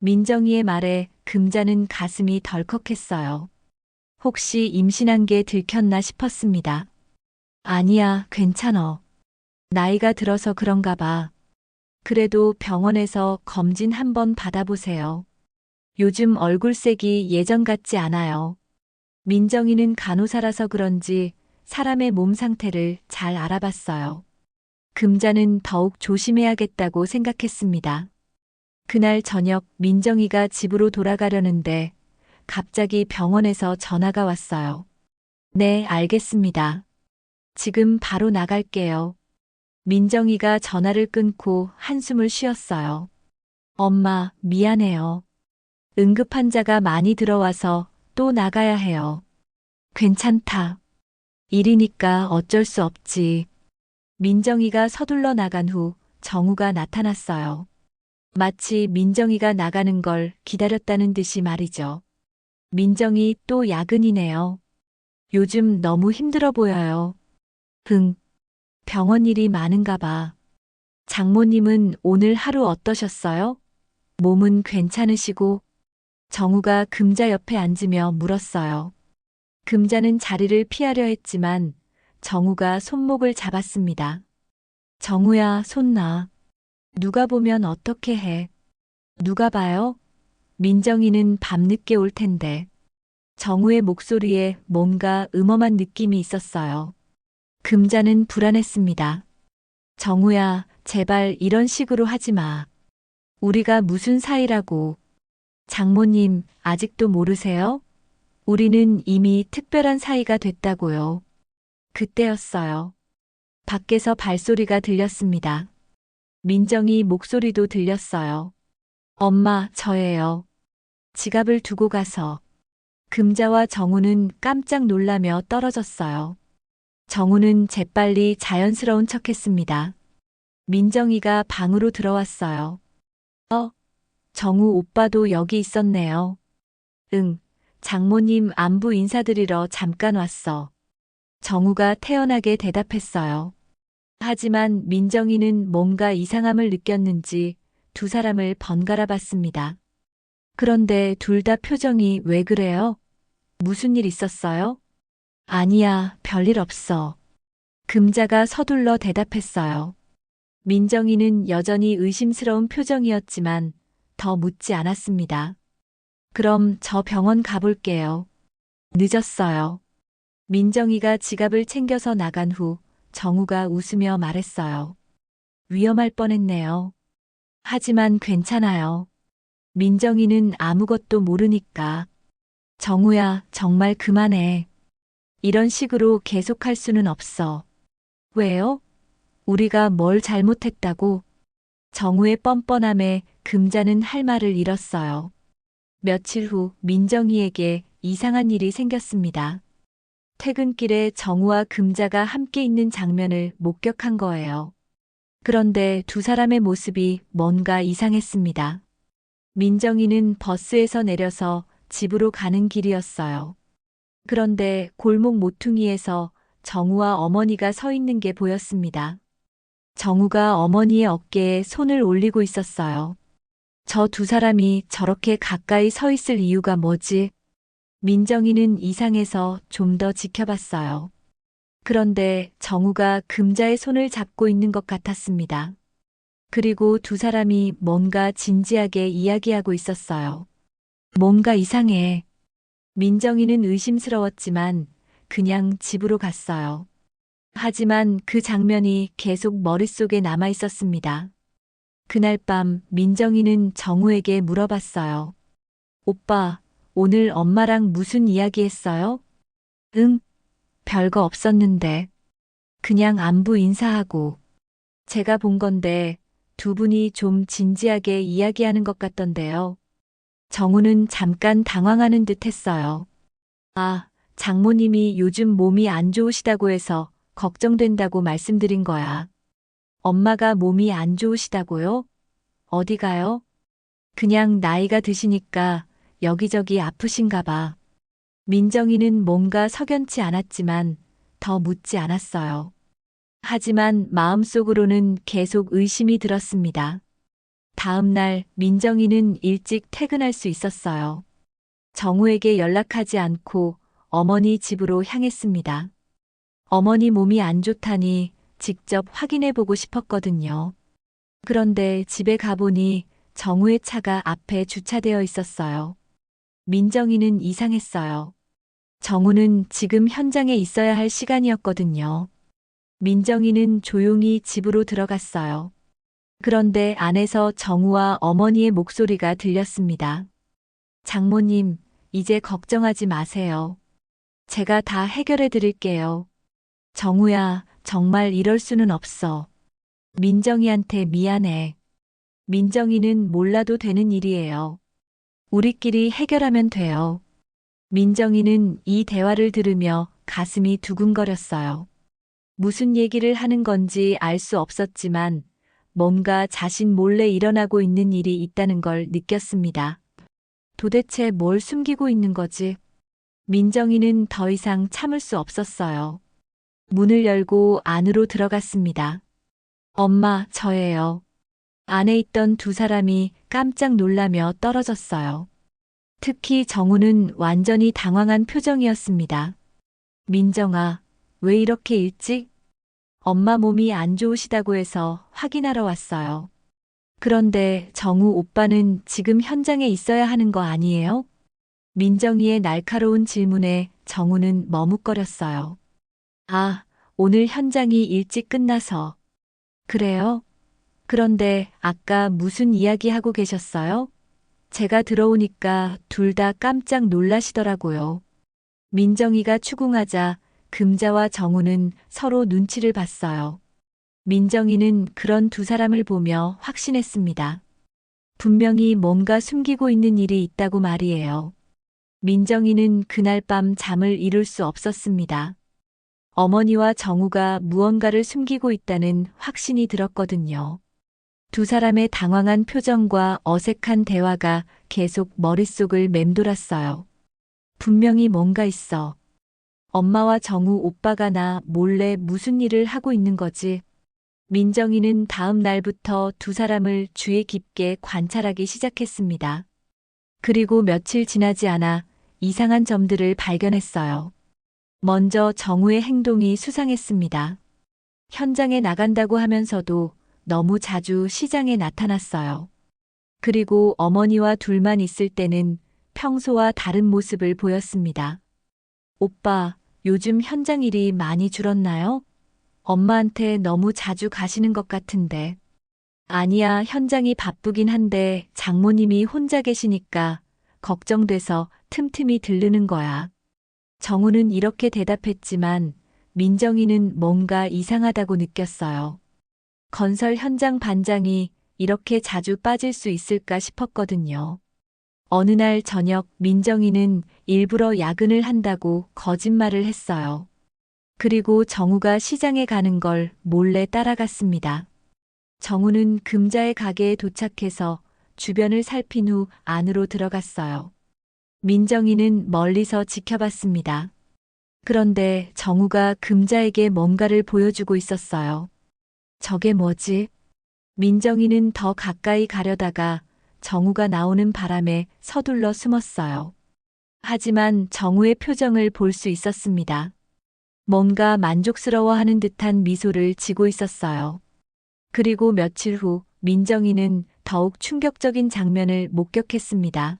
민정이의 말에 금자는 가슴이 덜컥했어요. 혹시 임신한 게 들켰나 싶었습니다. 아니야, 괜찮어. 나이가 들어서 그런가 봐. 그래도 병원에서 검진 한번 받아보세요. 요즘 얼굴색이 예전 같지 않아요. 민정이는 간호사라서 그런지 사람의 몸 상태를 잘 알아봤어요. 금자는 더욱 조심해야겠다고 생각했습니다. 그날 저녁 민정이가 집으로 돌아가려는데 갑자기 병원에서 전화가 왔어요. 네, 알겠습니다. 지금 바로 나갈게요. 민정이가 전화를 끊고 한숨을 쉬었어요. 엄마, 미안해요. 응급 환자가 많이 들어와서 또 나가야 해요. 괜찮다. 일이니까 어쩔 수 없지. 민정이가 서둘러 나간 후 정우가 나타났어요. 마치 민정이가 나가는 걸 기다렸다는 듯이 말이죠. 민정이 또 야근이네요. 요즘 너무 힘들어 보여요. 병원 일이 많은가 봐. 장모님은 오늘 하루 어떠셨어요? 몸은 괜찮으시고? 정우가 금자 옆에 앉으며 물었어요. 금자는 자리를 피하려 했지만 정우가 손목을 잡았습니다. 정우야, 손 놔. 누가 보면 어떻게 해? 누가 봐요? 민정이는 밤늦게 올 텐데. 정우의 목소리에 뭔가 음험한 느낌이 있었어요. 금자는 불안했습니다. 정우야, 제발 이런 식으로 하지 마. 우리가 무슨 사이라고. 장모님, 아직도 모르세요? 우리는 이미 특별한 사이가 됐다고요. 그때였어요. 밖에서 발소리가 들렸습니다. 민정이 목소리도 들렸어요. 엄마, 저예요. 지갑을 두고 가서. 금자와 정우는 깜짝 놀라며 떨어졌어요. 정우는 재빨리 자연스러운 척했습니다. 민정이가 방으로 들어왔어요. 정우 오빠도 여기 있었네요. 응, 장모님 안부 인사드리러 잠깐 왔어. 정우가 태연하게 대답했어요. 하지만 민정이는 뭔가 이상함을 느꼈는지 두 사람을 번갈아 봤습니다. 그런데 둘 다 표정이 왜 그래요? 무슨 일 있었어요? 아니야, 별일 없어. 금자가 서둘러 대답했어요. 민정이는 여전히 의심스러운 표정이었지만 더 묻지 않았습니다. 그럼 저 병원 가볼게요. 늦었어요. 민정이가 지갑을 챙겨서 나간 후 정우가 웃으며 말했어요. 위험할 뻔했네요. 하지만 괜찮아요. 민정이는 아무것도 모르니까. 정우야, 정말 그만해. 이런 식으로 계속할 수는 없어. 왜요? 우리가 뭘 잘못했다고? 정우의 뻔뻔함에 금자는 할 말을 잃었어요. 며칠 후 민정이에게 이상한 일이 생겼습니다. 퇴근길에 정우와 금자가 함께 있는 장면을 목격한 거예요. 그런데 두 사람의 모습이 뭔가 이상했습니다. 민정이는 버스에서 내려서 집으로 가는 길이었어요. 그런데 골목 모퉁이에서 정우와 어머니가 서 있는 게 보였습니다. 정우가 어머니의 어깨에 손을 올리고 있었어요. 저 두 사람이 저렇게 가까이 서 있을 이유가 뭐지? 민정이는 이상해서 좀 더 지켜봤어요. 그런데 정우가 금자의 손을 잡고 있는 것 같았습니다. 그리고 두 사람이 뭔가 진지하게 이야기하고 있었어요. 뭔가 이상해. 민정이는 의심스러웠지만 그냥 집으로 갔어요. 하지만 그 장면이 계속 머릿속에 남아 있었습니다. 그날 밤 민정이는 정우에게 물어봤어요. 오빠, 오늘 엄마랑 무슨 이야기 했어요? 응, 별거 없었는데. 그냥 안부 인사하고. 제가 본 건데 두 분이 좀 진지하게 이야기하는 것 같던데요. 정우는 잠깐 당황하는 듯 했어요. 아, 장모님이 요즘 몸이 안 좋으시다고 해서 걱정된다고 말씀드린 거야. 엄마가 몸이 안 좋으시다고요? 어디 가요? 그냥 나이가 드시니까 여기저기 아프신가 봐. 민정이는 뭔가 석연치 않았지만 더 묻지 않았어요. 하지만 마음속으로는 계속 의심이 들었습니다. 다음 날 민정이는 일찍 퇴근할 수 있었어요. 정우에게 연락하지 않고 어머니 집으로 향했습니다. 어머니 몸이 안 좋다니 직접 확인해 보고 싶었거든요. 그런데 집에 가보니 정우의 차가 앞에 주차되어 있었어요. 민정이는 이상했어요. 정우는 지금 현장에 있어야 할 시간이었거든요. 민정이는 조용히 집으로 들어갔어요. 그런데 안에서 정우와 어머니의 목소리가 들렸습니다. 장모님, 이제 걱정하지 마세요. 제가 다 해결해 드릴게요. 정우야, 정말 이럴 수는 없어. 민정이한테 미안해. 민정이는 몰라도 되는 일이에요. 우리끼리 해결하면 돼요. 민정이는 이 대화를 들으며 가슴이 두근거렸어요. 무슨 얘기를 하는 건지 알 수 없었지만 뭔가 자신 몰래 일어나고 있는 일이 있다는 걸 느꼈습니다. 도대체 뭘 숨기고 있는 거지? 민정이는 더 이상 참을 수 없었어요. 문을 열고 안으로 들어갔습니다. 엄마, 저예요. 안에 있던 두 사람이 깜짝 놀라며 떨어졌어요. 특히 정우는 완전히 당황한 표정이었습니다. 민정아, 왜 이렇게 일찍? 엄마 몸이 안 좋으시다고 해서 확인하러 왔어요. 그런데 정우 오빠는 지금 현장에 있어야 하는 거 아니에요? 민정이의 날카로운 질문에 정우는 머뭇거렸어요. 아, 오늘 현장이 일찍 끝나서. 그래요? 그런데 아까 무슨 이야기 하고 계셨어요? 제가 들어오니까 둘 다 깜짝 놀라시더라고요. 민정이가 추궁하자 금자와 정우는 서로 눈치를 봤어요. 민정이는 그런 두 사람을 보며 확신했습니다. 분명히 뭔가 숨기고 있는 일이 있다고 말이에요. 민정이는 그날 밤 잠을 이룰 수 없었습니다. 어머니와 정우가 무언가를 숨기고 있다는 확신이 들었거든요. 두 사람의 당황한 표정과 어색한 대화가 계속 머릿속을 맴돌았어요. 분명히 뭔가 있어. 엄마와 정우 오빠가 나 몰래 무슨 일을 하고 있는 거지? 민정이는 다음 날부터 두 사람을 주의 깊게 관찰하기 시작했습니다. 그리고 며칠 지나지 않아 이상한 점들을 발견했어요. 먼저 정우의 행동이 수상했습니다. 현장에 나간다고 하면서도 너무 자주 시장에 나타났어요. 그리고 어머니와 둘만 있을 때는 평소와 다른 모습을 보였습니다. 오빠, 요즘 현장 일이 많이 줄었나요? 엄마한테 너무 자주 가시는 것 같은데. 아니야, 현장이 바쁘긴 한데 장모님이 혼자 계시니까 걱정돼서 틈틈이 들르는 거야. 정우는 이렇게 대답했지만 민정이는 뭔가 이상하다고 느꼈어요. 건설 현장 반장이 이렇게 자주 빠질 수 있을까 싶었거든요. 어느 날 저녁 민정이는 일부러 야근을 한다고 거짓말을 했어요. 그리고 정우가 시장에 가는 걸 몰래 따라갔습니다. 정우는 금자의 가게에 도착해서 주변을 살핀 후 안으로 들어갔어요. 민정이는 멀리서 지켜봤습니다. 그런데 정우가 금자에게 뭔가를 보여주고 있었어요. 저게 뭐지? 민정이는 더 가까이 가려다가 정우가 나오는 바람에 서둘러 숨었어요. 하지만 정우의 표정을 볼 수 있었습니다. 뭔가 만족스러워하는 듯한 미소를 지고 있었어요. 그리고 며칠 후 민정이는 더욱 충격적인 장면을 목격했습니다.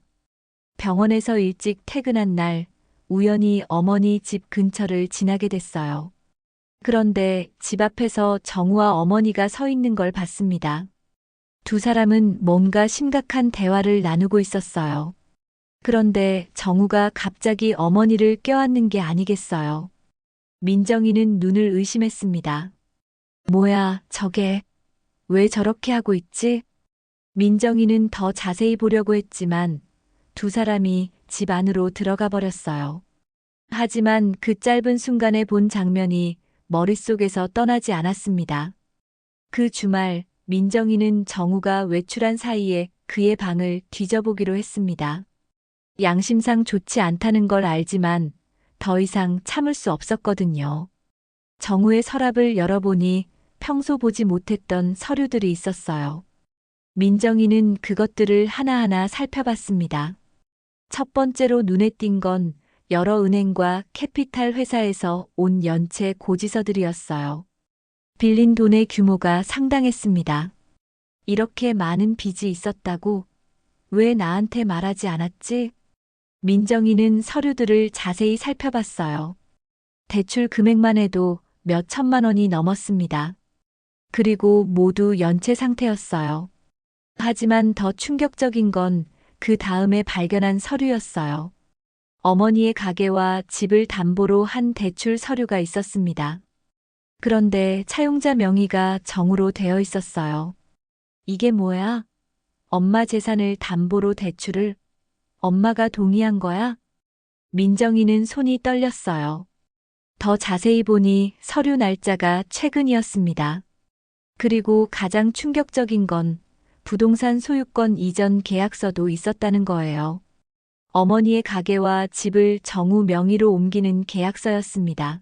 병원에서 일찍 퇴근한 날 우연히 어머니 집 근처를 지나게 됐어요. 그런데 집 앞에서 정우와 어머니가 서 있는 걸 봤습니다. 두 사람은 뭔가 심각한 대화를 나누고 있었어요. 그런데 정우가 갑자기 어머니를 껴안는 게 아니겠어요. 민정이는 눈을 의심했습니다. 뭐야, 저게. 왜 저렇게 하고 있지? 민정이는 더 자세히 보려고 했지만 두 사람이 집 안으로 들어가 버렸어요. 하지만 그 짧은 순간에 본 장면이 머릿속에서 떠나지 않았습니다. 그 주말 민정이는 정우가 외출한 사이에 그의 방을 뒤져보기로 했습니다. 양심상 좋지 않다는 걸 알지만 더 이상 참을 수 없었거든요. 정우의 서랍을 열어보니 평소 보지 못했던 서류들이 있었어요. 민정이는 그것들을 하나하나 살펴봤습니다. 첫 번째로 눈에 띈 건 여러 은행과 캐피탈 회사에서 온 연체 고지서들이었어요. 빌린 돈의 규모가 상당했습니다. 이렇게 많은 빚이 있었다고? 왜 나한테 말하지 않았지? 민정이는 서류들을 자세히 살펴봤어요. 대출 금액만 해도 몇 천만 원이 넘었습니다. 그리고 모두 연체 상태였어요. 하지만 더 충격적인 건 그 다음에 발견한 서류였어요. 어머니의 가게와 집을 담보로 한 대출 서류가 있었습니다. 그런데 차용자 명의가 정우로 되어 있었어요. 이게 뭐야? 엄마 재산을 담보로 대출을? 엄마가 동의한 거야? 민정이는 손이 떨렸어요. 더 자세히 보니 서류 날짜가 최근이었습니다. 그리고 가장 충격적인 건 부동산 소유권 이전 계약서도 있었다는 거예요. 어머니의 가게와 집을 정우 명의로 옮기는 계약서였습니다.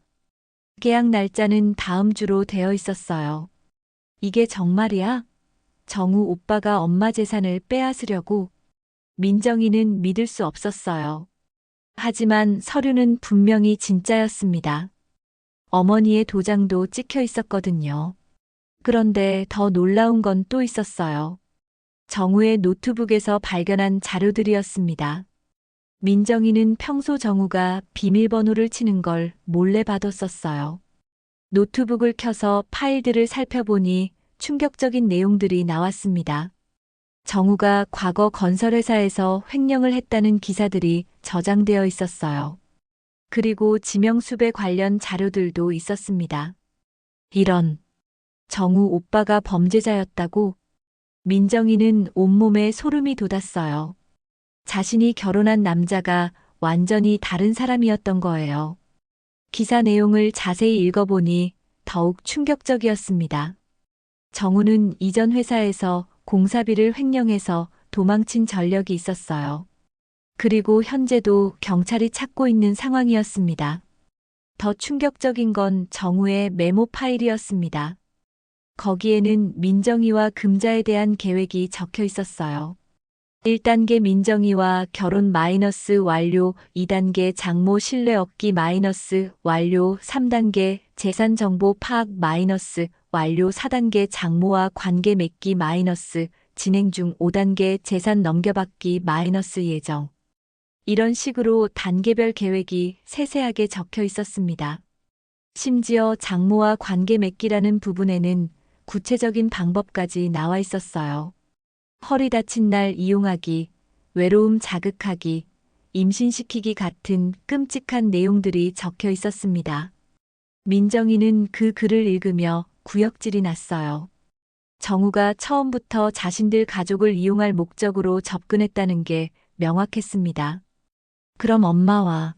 계약 날짜는 다음 주로 되어 있었어요. 이게 정말이야? 정우 오빠가 엄마 재산을 빼앗으려고? 민정이는 믿을 수 없었어요. 하지만 서류는 분명히 진짜였습니다. 어머니의 도장도 찍혀 있었거든요. 그런데 더 놀라운 건 또 있었어요. 정우의 노트북에서 발견한 자료들이었습니다. 민정이는 평소 정우가 비밀번호를 치는 걸 몰래 봐뒀었어요. 노트북을 켜서 파일들을 살펴보니 충격적인 내용들이 나왔습니다. 정우가 과거 건설회사에서 횡령을 했다는 기사들이 저장되어 있었어요. 그리고 지명수배 관련 자료들도 있었습니다. 이런, 정우 오빠가 범죄자였다고? 민정이는 온몸에 소름이 돋았어요. 자신이 결혼한 남자가 완전히 다른 사람이었던 거예요. 기사 내용을 자세히 읽어보니 더욱 충격적이었습니다. 정우는 이전 회사에서 공사비를 횡령해서 도망친 전력이 있었어요. 그리고 현재도 경찰이 찾고 있는 상황이었습니다. 더 충격적인 건 정우의 메모 파일이었습니다. 거기에는 민정이와 금자에 대한 계획이 적혀 있었어요. 1단계 민정이와 결혼 마이너스 완료, 2단계 장모 신뢰 얻기 마이너스 완료, 3단계 재산 정보 파악 마이너스 완료, 4단계 장모와 관계 맺기 마이너스 진행 중, 5단계 재산 넘겨받기 마이너스 예정. 이런 식으로 단계별 계획이 세세하게 적혀 있었습니다. 심지어 장모와 관계 맺기라는 부분에는 구체적인 방법까지 나와 있었어요. 허리 다친 날 이용하기, 외로움 자극하기, 임신시키기 같은 끔찍한 내용들이 적혀 있었습니다. 민정이는 그 글을 읽으며 구역질이 났어요. 정우가 처음부터 자신들 가족을 이용할 목적으로 접근했다는 게 명확했습니다. 그럼 엄마와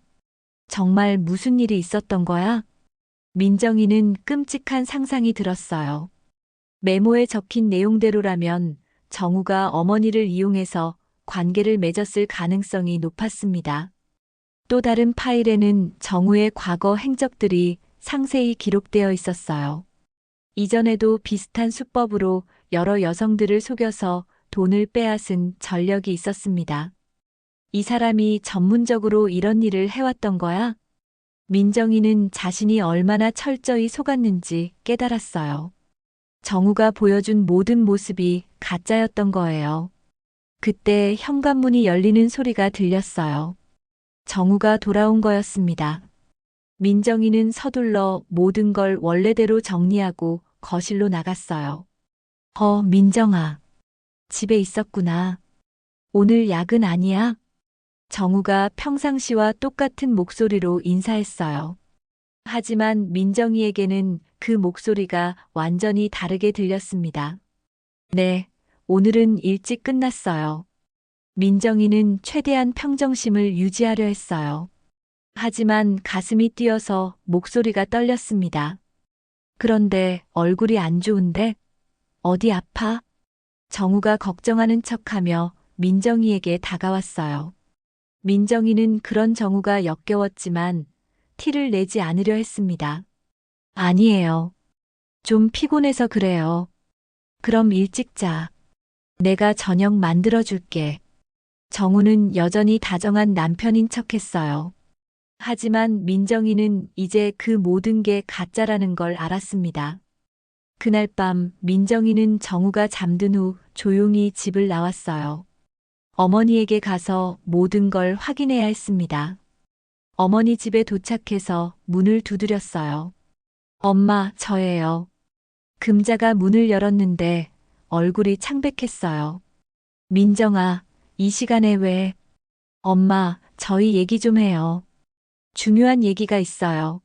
정말 무슨 일이 있었던 거야? 민정이는 끔찍한 상상이 들었어요. 메모에 적힌 내용대로라면 정우가 어머니를 이용해서 관계를 맺었을 가능성이 높았습니다. 또 다른 파일에는 정우의 과거 행적들이 상세히 기록되어 있었어요. 이전에도 비슷한 수법으로 여러 여성들을 속여서 돈을 빼앗은 전력이 있었습니다. 이 사람이 전문적으로 이런 일을 해왔던 거야? 민정이는 자신이 얼마나 철저히 속았는지 깨달았어요. 정우가 보여준 모든 모습이 가짜였던 거예요. 그때 현관문이 열리는 소리가 들렸어요. 정우가 돌아온 거였습니다. 민정이는 서둘러 모든 걸 원래대로 정리하고 거실로 나갔어요. 민정아. 집에 있었구나. 오늘 야근 아니야? 정우가 평상시와 똑같은 목소리로 인사했어요. 하지만 민정이에게는 그 목소리가 완전히 다르게 들렸습니다. 네, 오늘은 일찍 끝났어요. 민정이는 최대한 평정심을 유지하려 했어요. 하지만 가슴이 뛰어서 목소리가 떨렸습니다. 그런데 얼굴이 안 좋은데? 어디 아파? 정우가 걱정하는 척하며 민정이에게 다가왔어요. 민정이는 그런 정우가 역겨웠지만 티를 내지 않으려 했습니다. 아니에요. 좀 피곤해서 그래요. 그럼 일찍 자. 내가 저녁 만들어줄게. 정우는 여전히 다정한 남편인 척했어요. 하지만 민정이는 이제 그 모든 게 가짜라는 걸 알았습니다. 그날 밤 민정이는 정우가 잠든 후 조용히 집을 나왔어요. 어머니에게 가서 모든 걸 확인해야 했습니다. 어머니 집에 도착해서 문을 두드렸어요. 엄마, 저예요. 금자가 문을 열었는데 얼굴이 창백했어요. 민정아, 이 시간에 왜? 엄마, 저희 얘기 좀 해요. 중요한 얘기가 있어요.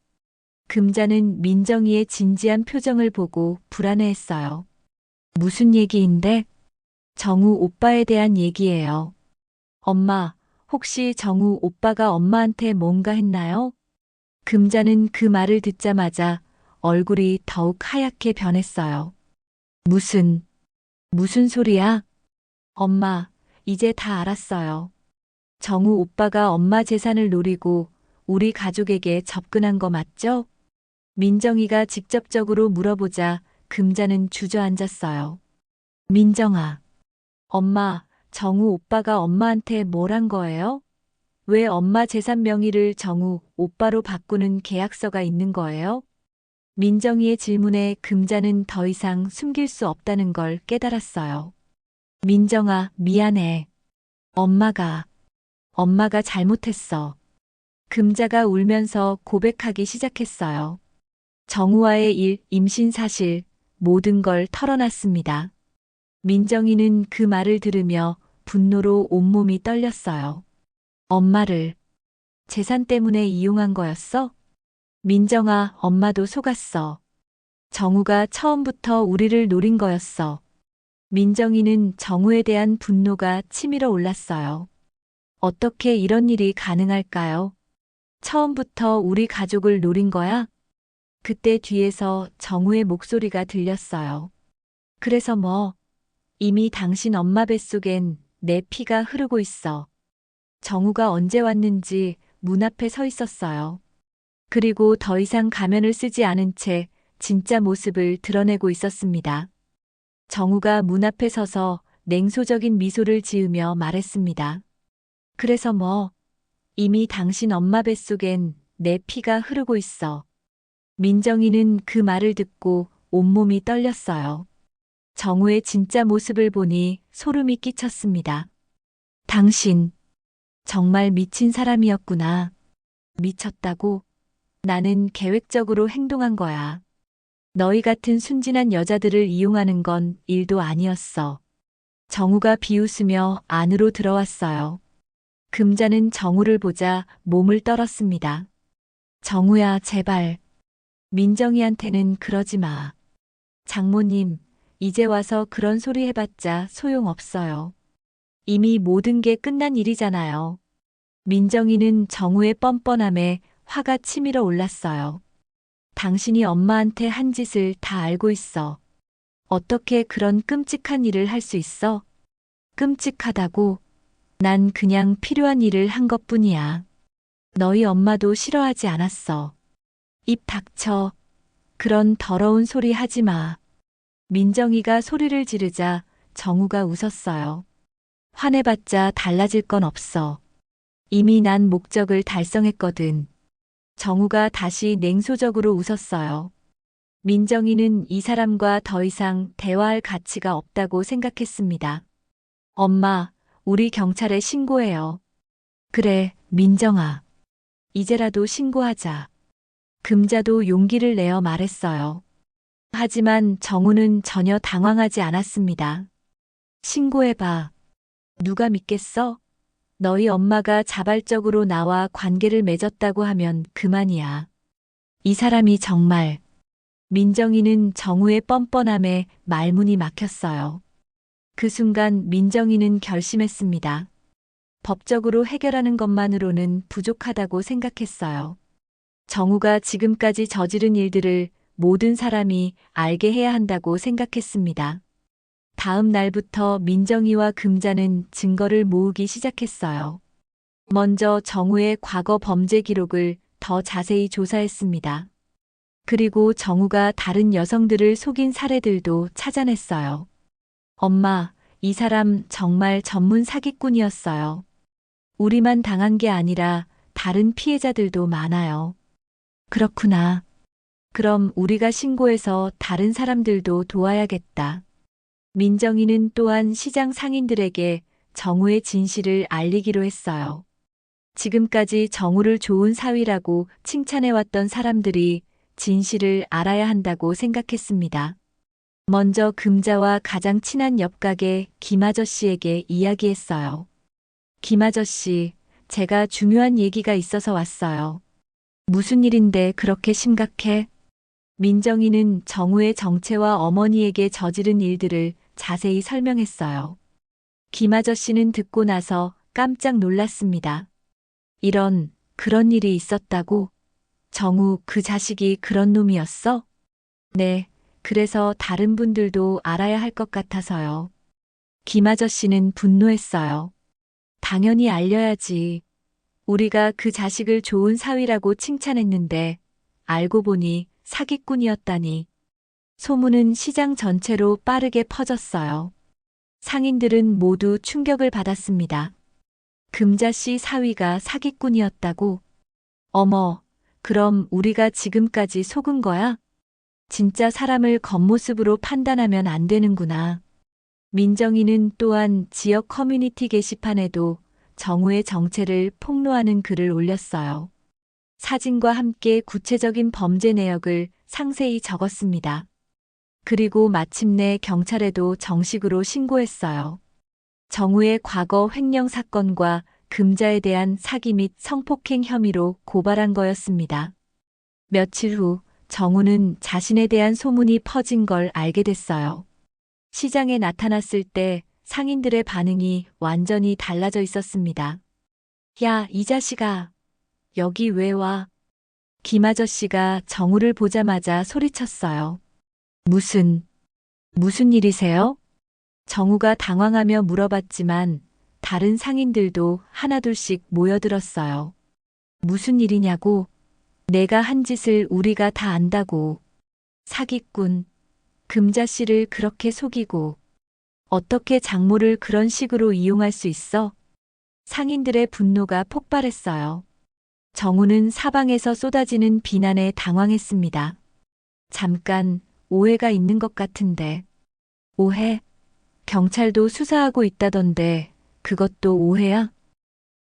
금자는 민정이의 진지한 표정을 보고 불안해했어요. 무슨 얘기인데? 정우 오빠에 대한 얘기예요. 엄마, 혹시 정우 오빠가 엄마한테 뭔가 했나요? 금자는 그 말을 듣자마자 얼굴이 더욱 하얗게 변했어요. 무슨 소리야? 엄마, 이제 다 알았어요. 정우 오빠가 엄마 재산을 노리고 우리 가족에게 접근한 거 맞죠? 민정이가 직접적으로 물어보자 금자는 주저앉았어요. 민정아. 엄마, 정우 오빠가 엄마한테 뭘 한 거예요? 왜 엄마 재산 명의를 정우 오빠로 바꾸는 계약서가 있는 거예요? 민정이의 질문에 금자는 더 이상 숨길 수 없다는 걸 깨달았어요. 민정아, 미안해. 엄마가 잘못했어. 금자가 울면서 고백하기 시작했어요. 정우와의 일, 임신 사실, 모든 걸 털어놨습니다. 민정이는 그 말을 들으며 분노로 온몸이 떨렸어요. 엄마를 재산 때문에 이용한 거였어? 민정아, 엄마도 속았어. 정우가 처음부터 우리를 노린 거였어. 민정이는 정우에 대한 분노가 치밀어 올랐어요. 어떻게 이런 일이 가능할까요? 처음부터 우리 가족을 노린 거야? 그때 뒤에서 정우의 목소리가 들렸어요. 그래서 뭐? 이미 당신 엄마 뱃속엔 내 피가 흐르고 있어. 정우가 언제 왔는지 문 앞에 서 있었어요. 그리고 더 이상 가면을 쓰지 않은 채 진짜 모습을 드러내고 있었습니다. 정우가 문 앞에 서서 냉소적인 미소를 지으며 말했습니다. 그래서 뭐, 이미 당신 엄마 뱃속엔 내 피가 흐르고 있어. 민정이는 그 말을 듣고 온몸이 떨렸어요. 정우의 진짜 모습을 보니 소름이 끼쳤습니다. 당신, 정말 미친 사람이었구나. 미쳤다고? 나는 계획적으로 행동한 거야. 너희 같은 순진한 여자들을 이용하는 건 일도 아니었어. 정우가 비웃으며 안으로 들어왔어요. 금자는 정우를 보자 몸을 떨었습니다. 정우야, 제발. 민정이한테는 그러지 마. 장모님, 이제 와서 그런 소리 해봤자 소용없어요. 이미 모든 게 끝난 일이잖아요. 민정이는 정우의 뻔뻔함에 화가 치밀어 올랐어요. 당신이 엄마한테 한 짓을 다 알고 있어. 어떻게 그런 끔찍한 일을 할 수 있어? 끔찍하다고? 난 그냥 필요한 일을 한 것뿐이야. 너희 엄마도 싫어하지 않았어. 입 닥쳐. 그런 더러운 소리 하지 마. 민정이가 소리를 지르자 정우가 웃었어요. 화내봤자 달라질 건 없어. 이미 난 목적을 달성했거든. 정우가 다시 냉소적으로 웃었어요. 민정이는 이 사람과 더 이상 대화할 가치가 없다고 생각했습니다. 엄마, 우리 경찰에 신고해요. 그래, 민정아. 이제라도 신고하자. 금자도 용기를 내어 말했어요. 하지만 정우는 전혀 당황하지 않았습니다. 신고해봐. 누가 믿겠어? 너희 엄마가 자발적으로 나와 관계를 맺었다고 하면 그만이야. 이 사람이 정말. 민정이는 정우의 뻔뻔함에 말문이 막혔어요. 그 순간 민정이는 결심했습니다. 법적으로 해결하는 것만으로는 부족하다고 생각했어요. 정우가 지금까지 저지른 일들을 모든 사람이 알게 해야 한다고 생각했습니다. 다음 날부터 민정이와 금자는 증거를 모으기 시작했어요. 먼저 정우의 과거 범죄 기록을 더 자세히 조사했습니다. 그리고 정우가 다른 여성들을 속인 사례들도 찾아냈어요. 엄마, 이 사람 정말 전문 사기꾼이었어요. 우리만 당한 게 아니라 다른 피해자들도 많아요. 그렇구나. 그럼 우리가 신고해서 다른 사람들도 도와야겠다. 민정이는 또한 시장 상인들에게 정우의 진실을 알리기로 했어요. 지금까지 정우를 좋은 사위라고 칭찬해왔던 사람들이 진실을 알아야 한다고 생각했습니다. 먼저 금자와 가장 친한 옆가게 김아저씨에게 이야기했어요. 김아저씨, 제가 중요한 얘기가 있어서 왔어요. 무슨 일인데 그렇게 심각해? 민정이는 정우의 정체와 어머니에게 저지른 일들을 자세히 설명했어요. 김아저씨는 듣고 나서 깜짝 놀랐습니다. 그런 일이 있었다고? 정우, 그 자식이 그런 놈이었어? 네, 그래서 다른 분들도 알아야 할 것 같아서요. 김아저씨는 분노했어요. 당연히 알려야지. 우리가 그 자식을 좋은 사위라고 칭찬했는데 알고 보니 사기꾼이었다니. 소문은 시장 전체로 빠르게 퍼졌어요. 상인들은 모두 충격을 받았습니다. 금자씨 사위가 사기꾼이었다고? 어머, 그럼 우리가 지금까지 속은 거야? 진짜 사람을 겉모습으로 판단하면 안 되는구나. 민정이는 또한 지역 커뮤니티 게시판에도 정우의 정체를 폭로하는 글을 올렸어요. 사진과 함께 구체적인 범죄 내역을 상세히 적었습니다. 그리고 마침내 경찰에도 정식으로 신고했어요. 정우의 과거 횡령 사건과 금자에 대한 사기 및 성폭행 혐의로 고발한 거였습니다. 며칠 후 정우는 자신에 대한 소문이 퍼진 걸 알게 됐어요. 시장에 나타났을 때 상인들의 반응이 완전히 달라져 있었습니다. 야, 이 자식아. 여기 왜 와? 김아저씨가 정우를 보자마자 소리쳤어요. 무슨 일이세요? 정우가 당황하며 물어봤지만 다른 상인들도 하나둘씩 모여들었어요. 무슨 일이냐고? 내가 한 짓을 우리가 다 안다고. 사기꾼, 금자 씨를 그렇게 속이고 어떻게 장모를 그런 식으로 이용할 수 있어? 상인들의 분노가 폭발했어요. 정우는 사방에서 쏟아지는 비난에 당황했습니다. 잠깐 오해가 있는 것 같은데. 오해? 경찰도 수사하고 있다던데 그것도 오해야?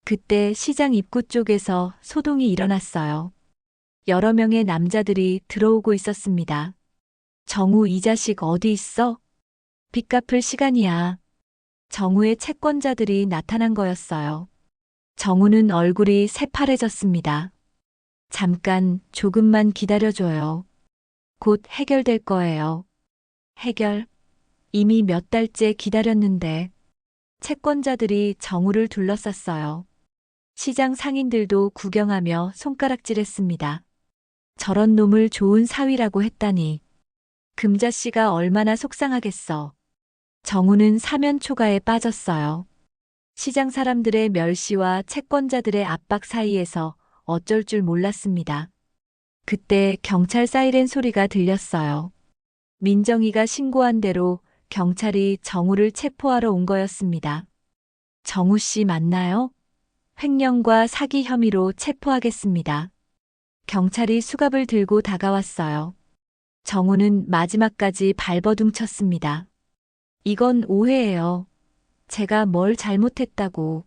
그때 시장 입구 쪽에서 소동이 일어났어요. 여러 명의 남자들이 들어오고 있었습니다. 정우 이 자식 어디 있어? 빚 갚을 시간이야. 정우의 채권자들이 나타난 거였어요. 정우는 얼굴이 새파래졌습니다. 잠깐 조금만 기다려줘요. 곧 해결될 거예요. 해결? 이미 몇 달째 기다렸는데. 채권자들이 정우를 둘러쌌어요. 시장 상인들도 구경하며 손가락질했습니다. 저런 놈을 좋은 사위라고 했다니. 금자 씨가 얼마나 속상하겠어. 정우는 사면초가에 빠졌어요. 시장 사람들의 멸시와 채권자들의 압박 사이에서 어쩔 줄 몰랐습니다. 그때 경찰 사이렌 소리가 들렸어요. 민정이가 신고한 대로 경찰이 정우를 체포하러 온 거였습니다. 정우 씨 맞나요? 횡령과 사기 혐의로 체포하겠습니다. 경찰이 수갑을 들고 다가왔어요. 정우는 마지막까지 발버둥 쳤습니다. 이건 오해예요. 제가 뭘 잘못했다고.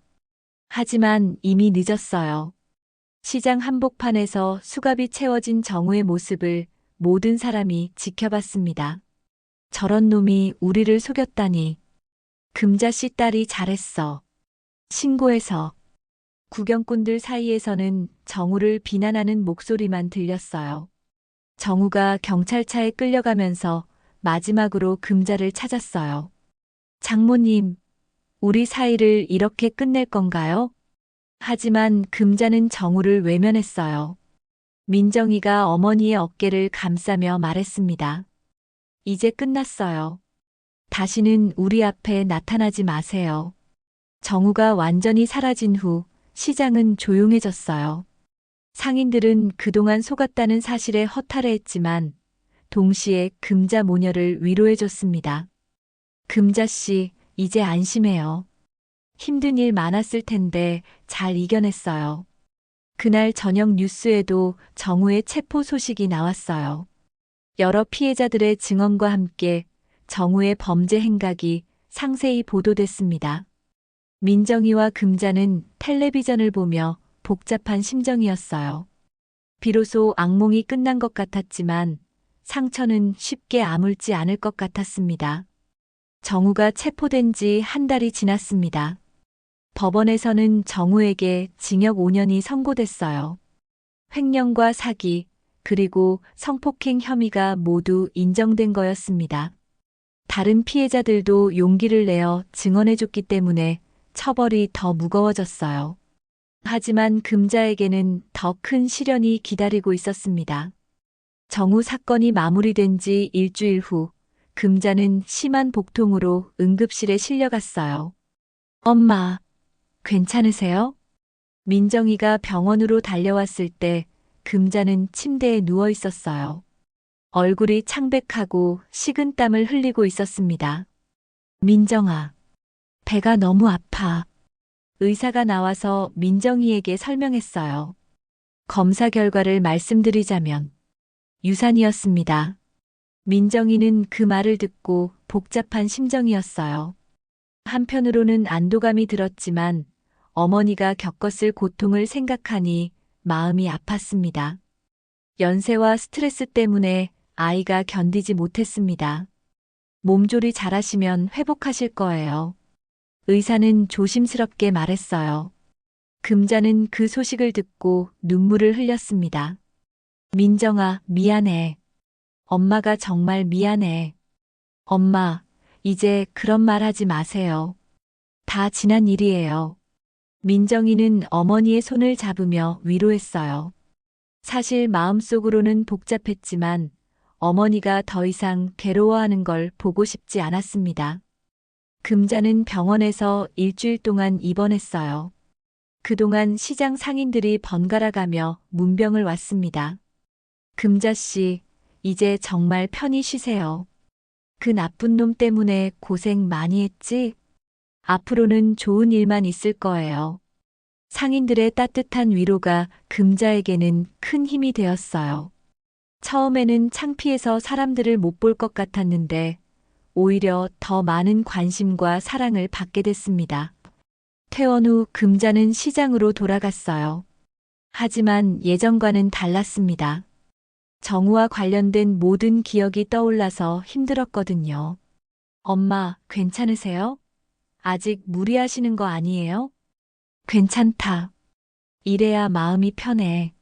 하지만 이미 늦었어요. 시장 한복판에서 수갑이 채워진 정우의 모습을 모든 사람이 지켜봤습니다. 저런 놈이 우리를 속였다니. 금자 씨 딸이 잘했어. 신고해서. 구경꾼들 사이에서는 정우를 비난하는 목소리만 들렸어요. 정우가 경찰차에 끌려가면서 마지막으로 금자를 찾았어요. 장모님, 우리 사이를 이렇게 끝낼 건가요? 하지만 금자는 정우를 외면했어요. 민정이가 어머니의 어깨를 감싸며 말했습니다. 이제 끝났어요. 다시는 우리 앞에 나타나지 마세요. 정우가 완전히 사라진 후 시장은 조용해졌어요. 상인들은 그동안 속았다는 사실에 허탈해했지만 동시에 금자 모녀를 위로해줬습니다. 금자 씨, 이제 안심해요. 힘든 일 많았을 텐데 잘 이겨냈어요. 그날 저녁 뉴스에도 정우의 체포 소식이 나왔어요. 여러 피해자들의 증언과 함께 정우의 범죄 행각이 상세히 보도됐습니다. 민정이와 금자는 텔레비전을 보며 복잡한 심정이었어요. 비로소 악몽이 끝난 것 같았지만 상처는 쉽게 아물지 않을 것 같았습니다. 정우가 체포된 지 한 달이 지났습니다. 법원에서는 정우에게 징역 5년이 선고됐어요. 횡령과 사기, 그리고 성폭행 혐의가 모두 인정된 거였습니다. 다른 피해자들도 용기를 내어 증언해줬기 때문에 처벌이 더 무거워졌어요. 하지만 금자에게는 더 큰 시련이 기다리고 있었습니다. 정우 사건이 마무리된 지 일주일 후 금자는 심한 복통으로 응급실에 실려갔어요. 엄마, 괜찮으세요? 민정이가 병원으로 달려왔을 때 금자는 침대에 누워 있었어요. 얼굴이 창백하고 식은 땀을 흘리고 있었습니다. 민정아, 배가 너무 아파. 의사가 나와서 민정이에게 설명했어요. 검사 결과를 말씀드리자면 유산이었습니다. 민정이는 그 말을 듣고 복잡한 심정이었어요. 한편으로는 안도감이 들었지만 어머니가 겪었을 고통을 생각하니 마음이 아팠습니다. 연세와 스트레스 때문에 아이가 견디지 못했습니다. 몸조리 잘하시면 회복하실 거예요. 의사는 조심스럽게 말했어요. 금자는 그 소식을 듣고 눈물을 흘렸습니다. 민정아, 미안해. 엄마가 정말 미안해. 엄마, 이제 그런 말 하지 마세요. 다 지난 일이에요. 민정이는 어머니의 손을 잡으며 위로했어요. 사실 마음속으로는 복잡했지만 어머니가 더 이상 괴로워하는 걸 보고 싶지 않았습니다. 금자는 병원에서 일주일 동안 입원했어요. 그동안 시장 상인들이 번갈아 가며 문병을 왔습니다. 금자 씨, 이제 정말 편히 쉬세요. 그 나쁜 놈 때문에 고생 많이 했지? 앞으로는 좋은 일만 있을 거예요. 상인들의 따뜻한 위로가 금자에게는 큰 힘이 되었어요. 처음에는 창피해서 사람들을 못 볼 것 같았는데 오히려 더 많은 관심과 사랑을 받게 됐습니다. 퇴원 후 금자는 시장으로 돌아갔어요. 하지만 예전과는 달랐습니다. 정우와 관련된 모든 기억이 떠올라서 힘들었거든요. 엄마, 괜찮으세요? 아직 무리하시는 거 아니에요? 괜찮다. 이래야 마음이 편해.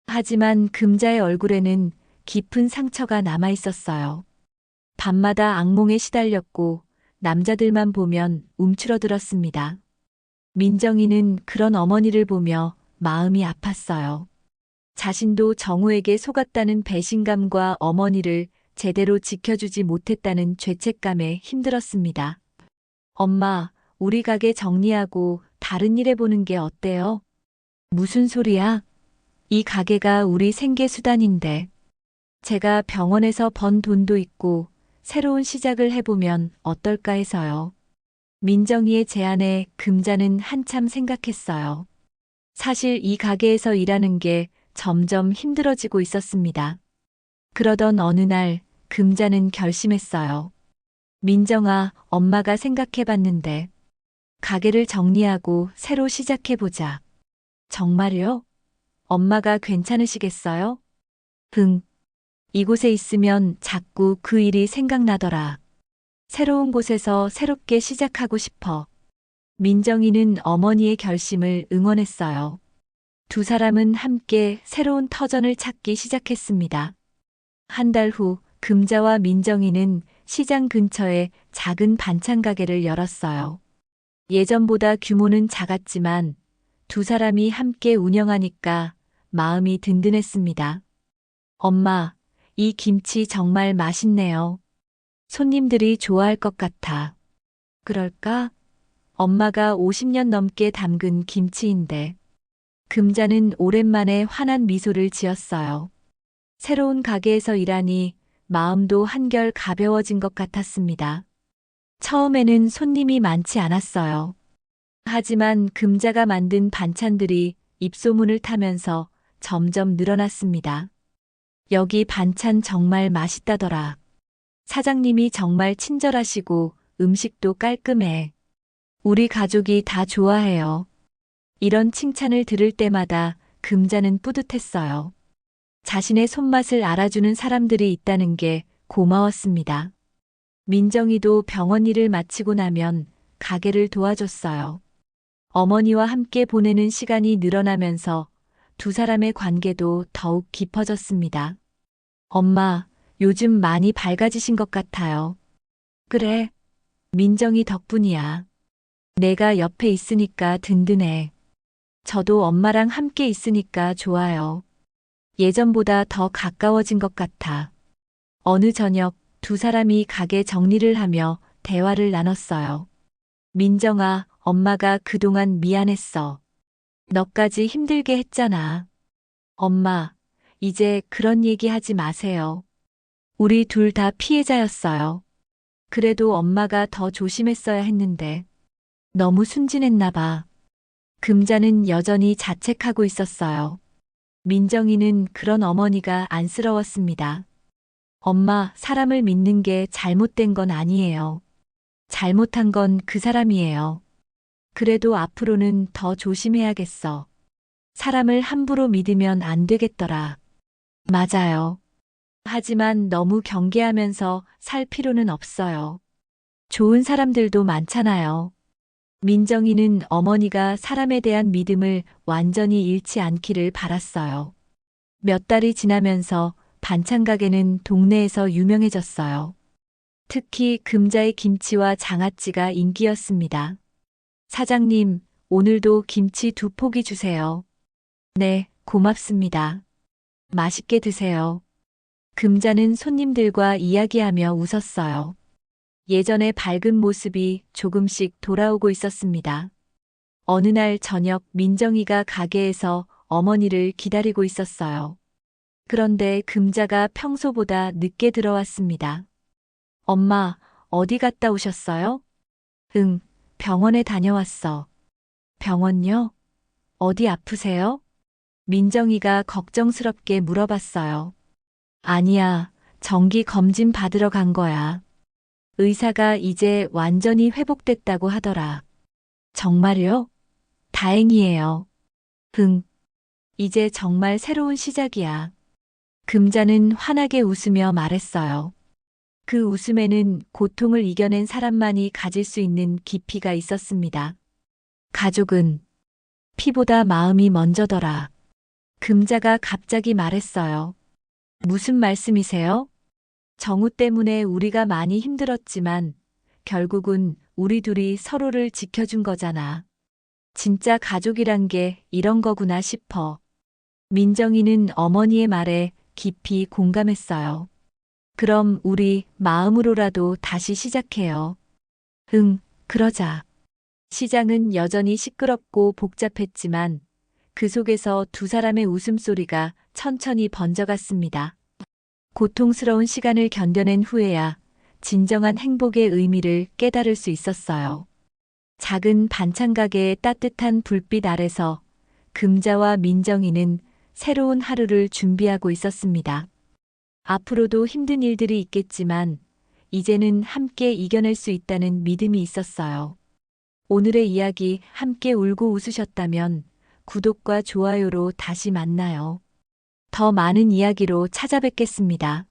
하지만 금자의 얼굴에는 깊은 상처가 남아 있었어요. 밤마다 악몽에 시달렸고 남자들만 보면 움츠러들었습니다. 민정이는 그런 어머니를 보며 마음이 아팠어요. 자신도 정우에게 속았다는 배신감과 어머니를 제대로 지켜주지 못했다는 죄책감에 힘들었습니다. 엄마, 우리 가게 정리하고 다른 일 해보는 게 어때요? 무슨 소리야? 이 가게가 우리 생계수단인데. 제가 병원에서 번 돈도 있고 새로운 시작을 해보면 어떨까 해서요. 민정이의 제안에 금자는 한참 생각했어요. 사실 이 가게에서 일하는 게 점점 힘들어지고 있었습니다. 그러던 어느 날 금자는 결심했어요. 민정아, 엄마가 생각해봤는데 가게를 정리하고 새로 시작해보자. 정말요? 엄마가 괜찮으시겠어요? 응. 이곳에 있으면 자꾸 그 일이 생각나더라. 새로운 곳에서 새롭게 시작하고 싶어. 민정이는 어머니의 결심을 응원했어요. 두 사람은 함께 새로운 터전을 찾기 시작했습니다. 한 달 후 금자와 민정이는 시장 근처에 작은 반찬 가게를 열었어요. 예전보다 규모는 작았지만 두 사람이 함께 운영하니까 마음이 든든했습니다. 엄마, 이 김치 정말 맛있네요. 손님들이 좋아할 것 같아. 그럴까? 엄마가 50년 넘게 담근 김치인데. 금자는 오랜만에 환한 미소를 지었어요. 새로운 가게에서 일하니 마음도 한결 가벼워진 것 같았습니다. 처음에는 손님이 많지 않았어요. 하지만 금자가 만든 반찬들이 입소문을 타면서 점점 늘어났습니다. 여기 반찬 정말 맛있다더라. 사장님이 정말 친절하시고 음식도 깔끔해. 우리 가족이 다 좋아해요. 이런 칭찬을 들을 때마다 금자는 뿌듯했어요. 자신의 손맛을 알아주는 사람들이 있다는 게 고마웠습니다. 민정이도 병원 일을 마치고 나면 가게를 도와줬어요. 어머니와 함께 보내는 시간이 늘어나면서 두 사람의 관계도 더욱 깊어졌습니다. 엄마, 요즘 많이 밝아지신 것 같아요. 그래, 민정이 덕분이야. 내가 옆에 있으니까 든든해. 저도 엄마랑 함께 있으니까 좋아요. 예전보다 더 가까워진 것 같아. 어느 저녁 두 사람이 가게 정리를 하며 대화를 나눴어요. 민정아, 엄마가 그동안 미안했어. 너까지 힘들게 했잖아. 엄마, 이제 그런 얘기 하지 마세요. 우리 둘 다 피해자였어요. 그래도 엄마가 더 조심했어야 했는데. 너무 순진했나 봐. 금자는 여전히 자책하고 있었어요. 민정이는 그런 어머니가 안쓰러웠습니다. 엄마, 사람을 믿는 게 잘못된 건 아니에요. 잘못한 건 그 사람이에요. 그래도 앞으로는 더 조심해야겠어. 사람을 함부로 믿으면 안 되겠더라. 맞아요. 하지만 너무 경계하면서 살 필요는 없어요. 좋은 사람들도 많잖아요. 민정이는 어머니가 사람에 대한 믿음을 완전히 잃지 않기를 바랐어요. 몇 달이 지나면서 반찬 가게는 동네에서 유명해졌어요. 특히 금자의 김치와 장아찌가 인기였습니다. 사장님, 오늘도 김치 2포기 주세요. 네, 고맙습니다. 맛있게 드세요. 금자는 손님들과 이야기하며 웃었어요. 예전의 밝은 모습이 조금씩 돌아오고 있었습니다. 어느 날 저녁 민정이가 가게에서 어머니를 기다리고 있었어요. 그런데 금자가 평소보다 늦게 들어왔습니다. 엄마, 어디 갔다 오셨어요? 응, 병원에 다녀왔어. 병원요? 어디 아프세요? 민정이가 걱정스럽게 물어봤어요. 아니야, 정기 검진 받으러 간 거야. 의사가 이제 완전히 회복됐다고 하더라. 정말요? 다행이에요. 응, 이제 정말 새로운 시작이야. 금자는 환하게 웃으며 말했어요. 그 웃음에는 고통을 이겨낸 사람만이 가질 수 있는 깊이가 있었습니다. 가족은 피보다 마음이 먼저더라. 금자가 갑자기 말했어요. 무슨 말씀이세요? 정우 때문에 우리가 많이 힘들었지만 결국은 우리 둘이 서로를 지켜준 거잖아. 진짜 가족이란 게 이런 거구나 싶어. 민정이는 어머니의 말에 깊이 공감했어요. 그럼 우리 마음으로라도 다시 시작해요. 응, 그러자. 시장은 여전히 시끄럽고 복잡했지만 그 속에서 두 사람의 웃음소리가 천천히 번져갔습니다. 고통스러운 시간을 견뎌낸 후에야 진정한 행복의 의미를 깨달을 수 있었어요. 작은 반찬 가게의 따뜻한 불빛 아래서 금자와 민정이는 새로운 하루를 준비하고 있었습니다. 앞으로도 힘든 일들이 있겠지만 이제는 함께 이겨낼 수 있다는 믿음이 있었어요. 오늘의 이야기 함께 울고 웃으셨다면 구독과 좋아요로 다시 만나요. 더 많은 이야기로 찾아뵙겠습니다.